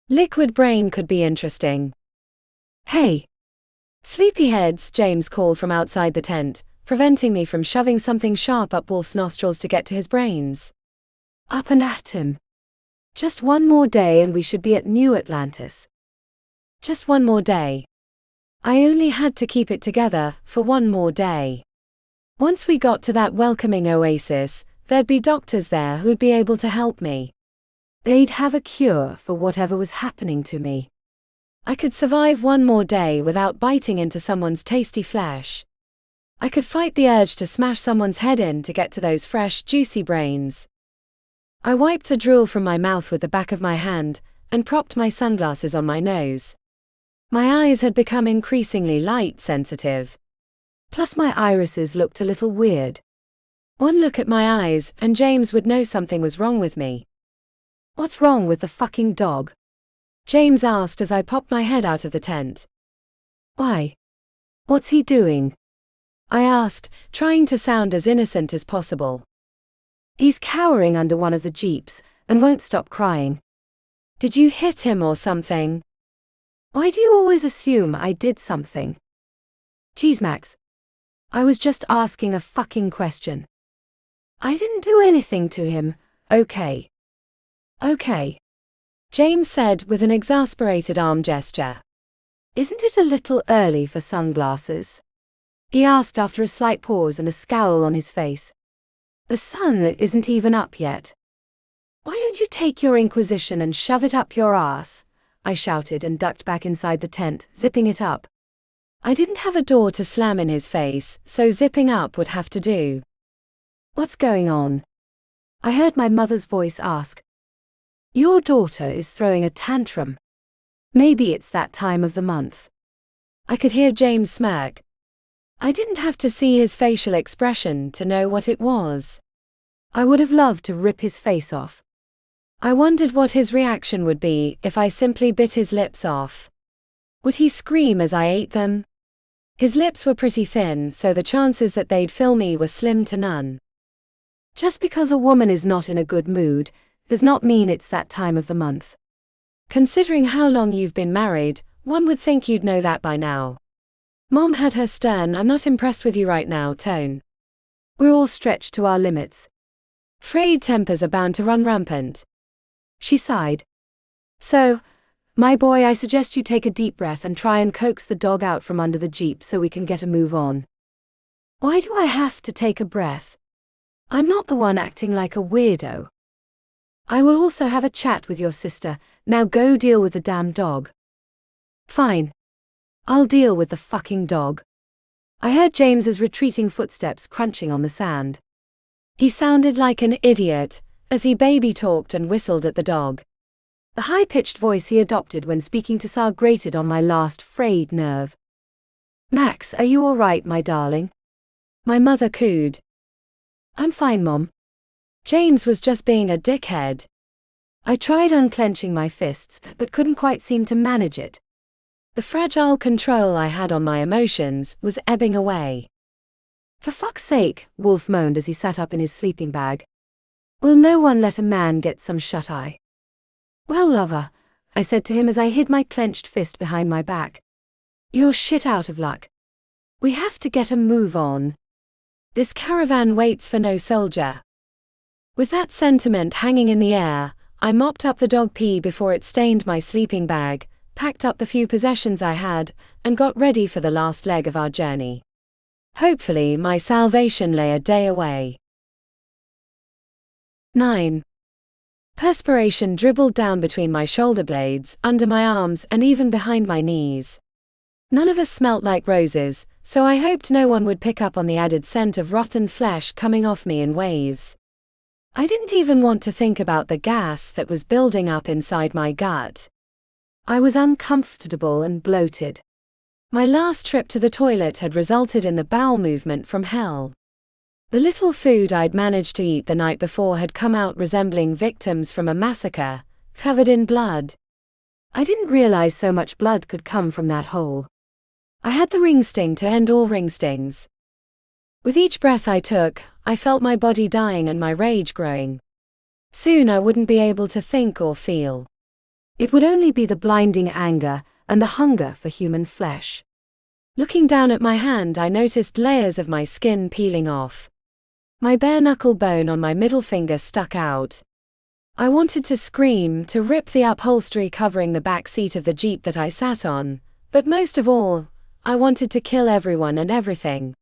Liquid brain could be interesting. Hey! Sleepyheads, James called from outside the tent, preventing me from shoving something sharp up Wolf's nostrils to get to his brains. Up and at him. Just one more day and we should be at New Atlantis. Just one more day. I only had to keep it together for one more day. Once we got to that welcoming oasis, there'd be doctors there who'd be able to help me. They'd have a cure for whatever was happening to me. I could survive one more day without biting into someone's tasty flesh. I could fight the urge to smash someone's head in to get to those fresh, juicy brains. I wiped the drool from my mouth with the back of my hand, and propped my sunglasses on my nose. My eyes had become increasingly light-sensitive. Plus my irises looked a little weird. One look at my eyes, and James would know something was wrong with me. What's wrong with the fucking dog? James asked as I popped my head out of the tent. Why? What's he doing? I asked, trying to sound as innocent as possible. He's cowering under one of the jeeps, and won't stop crying. Did you hit him or something? Why do you always assume I did something? Geez, Max. I was just asking a fucking question. I didn't do anything to him, okay? Okay. James said with an exasperated arm gesture. Isn't it a little early for sunglasses? He asked after a slight pause and a scowl on his face. The sun isn't even up yet. Why don't you take your Inquisition and shove it up your ass? I shouted and ducked back inside the tent, zipping it up. I didn't have a door to slam in his face, so zipping up would have to do. What's going on? I heard my mother's voice ask. Your daughter is throwing a tantrum. Maybe it's that time of the month. I could hear James smirk. I didn't have to see his facial expression to know what it was. I would have loved to rip his face off. I wondered what his reaction would be if I simply bit his lips off. Would he scream as I ate them? His lips were pretty thin, so the chances that they'd fill me were slim to none. Just because a woman is not in a good mood does not mean it's that time of the month. Considering how long you've been married, one would think you'd know that by now. Mom had her stern "I'm not impressed with you right now" tone. We're all stretched to our limits. Frayed tempers are bound to run rampant. She sighed. So, my boy, I suggest you take a deep breath and try and coax the dog out from under the Jeep so we can get a move on. Why do I have to take a breath? I'm not the one acting like a weirdo. I will also have a chat with your sister. Now go deal with the damn dog. Fine. I'll deal with the fucking dog. I heard James's retreating footsteps crunching on the sand. He sounded like an idiot as he baby talked and whistled at the dog. The high-pitched voice he adopted when speaking to Sar grated on my last frayed nerve. Max, are you all right, my darling? My mother cooed. I'm fine, Mom. James was just being a dickhead. I tried unclenching my fists, but couldn't quite seem to manage it. The fragile control I had on my emotions was ebbing away. For fuck's sake, Wolf moaned as he sat up in his sleeping bag. Will no one let a man get some shut-eye? Well, lover, I said to him as I hid my clenched fist behind my back. You're shit out of luck. We have to get a move on. This caravan waits for no soldier. With that sentiment hanging in the air, I mopped up the dog pee before it stained my sleeping bag, packed up the few possessions I had, and got ready for the last leg of our journey. Hopefully my salvation lay a day away. 9. Perspiration dribbled down between my shoulder blades, under my arms, and even behind my knees. None of us smelt like roses, so I hoped no one would pick up on the added scent of rotten flesh coming off me in waves. I didn't even want to think about the gas that was building up inside my gut. I was uncomfortable and bloated. My last trip to the toilet had resulted in the bowel movement from hell. The little food I'd managed to eat the night before had come out resembling victims from a massacre, covered in blood. I didn't realize so much blood could come from that hole. I had the ring sting to end all ring stings. With each breath I took, I felt my body dying and my rage growing. Soon I wouldn't be able to think or feel. It would only be the blinding anger and the hunger for human flesh. Looking down at my hand, I noticed layers of my skin peeling off. My bare knuckle bone on my middle finger stuck out. I wanted to scream, to rip the upholstery covering the back seat of the Jeep that I sat on, but most of all, I wanted to kill everyone and everything.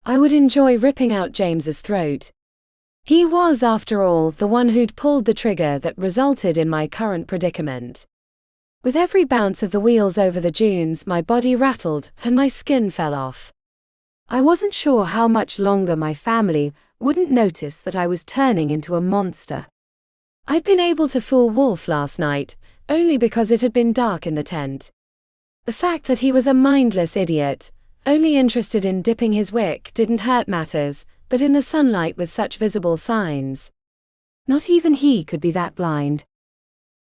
I would enjoy ripping out James's throat. He was, after all, the one who'd pulled the trigger that resulted in my current predicament. With every bounce of the wheels over the dunes, my body rattled and my skin fell off. I wasn't sure how much longer my family wouldn't notice that I was turning into a monster. I'd been able to fool Wolf last night, only because it had been dark in the tent. The fact that he was a mindless idiot, only interested in dipping his wick, didn't hurt matters, but in the sunlight with such visible signs. Not even he could be that blind.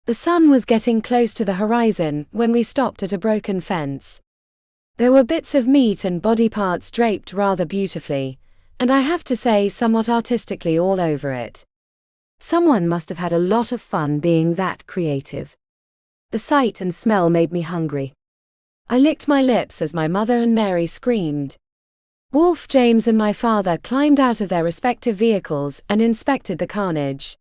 The sun was getting close to the horizon when we stopped at a broken fence. There were bits of meat and body parts draped rather beautifully, and I have to say somewhat artistically all over it. Someone must have had a lot of fun being that creative. The sight and smell made me hungry. I licked my lips as my mother and Mary screamed. Wolf, James and my father climbed out of their respective vehicles and inspected the carnage.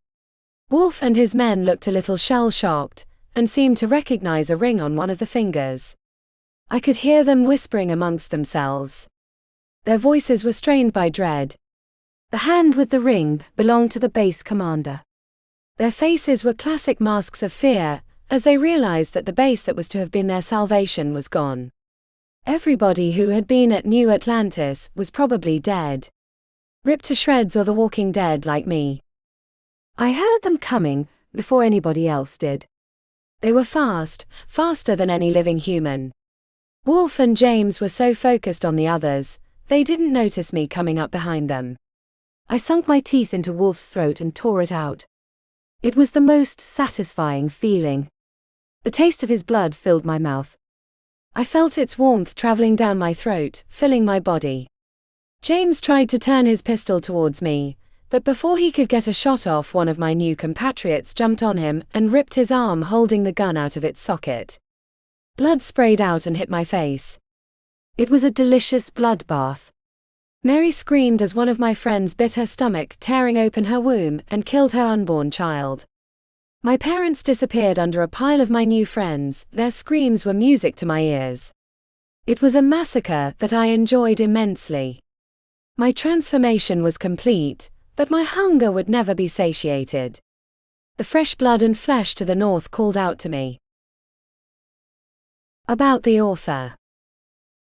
Wolf and his men looked a little shell-shocked, and seemed to recognize a ring on one of the fingers. I could hear them whispering amongst themselves. Their voices were strained by dread. The hand with the ring belonged to the base commander. Their faces were classic masks of fear, as they realized that the base that was to have been their salvation was gone. Everybody who had been at New Atlantis was probably dead. Ripped to shreds or the walking dead like me. I heard them coming before anybody else did. They were fast, faster than any living human. Wolf and James were so focused on the others, They didn't notice me coming up behind them. I sunk my teeth into Wolf's throat and tore it out. It was the most satisfying feeling. The taste of his blood filled my mouth. I felt its warmth traveling down my throat, filling my body. James tried to turn his pistol towards me, but before he could get a shot off, one of my new compatriots jumped on him and ripped his arm holding the gun out of its socket. Blood sprayed out and hit my face. It was a delicious bloodbath. Mary screamed as one of my friends bit her stomach, tearing open her womb, and killed her unborn child. My parents disappeared under a pile of my new friends. Their screams were music to my ears. It was a massacre that I enjoyed immensely. My transformation was complete, but my hunger would never be satiated. The fresh blood and flesh to the north called out to me. About the author.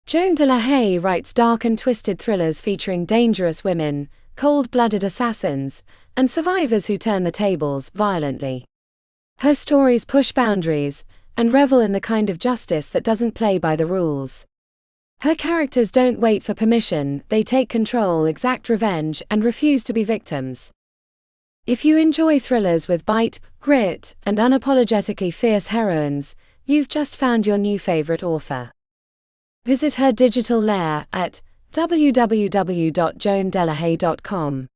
Joan De La Haye writes dark and twisted thrillers featuring dangerous women, cold-blooded assassins, and survivors who turn the tables violently. Her stories push boundaries and revel in the kind of justice that doesn't play by the rules. Her characters don't wait for permission, they take control, exact revenge, and refuse to be victims. If you enjoy thrillers with bite, grit, and unapologetically fierce heroines, you've just found your new favorite author. Visit her digital lair at www.joandelahaye.com.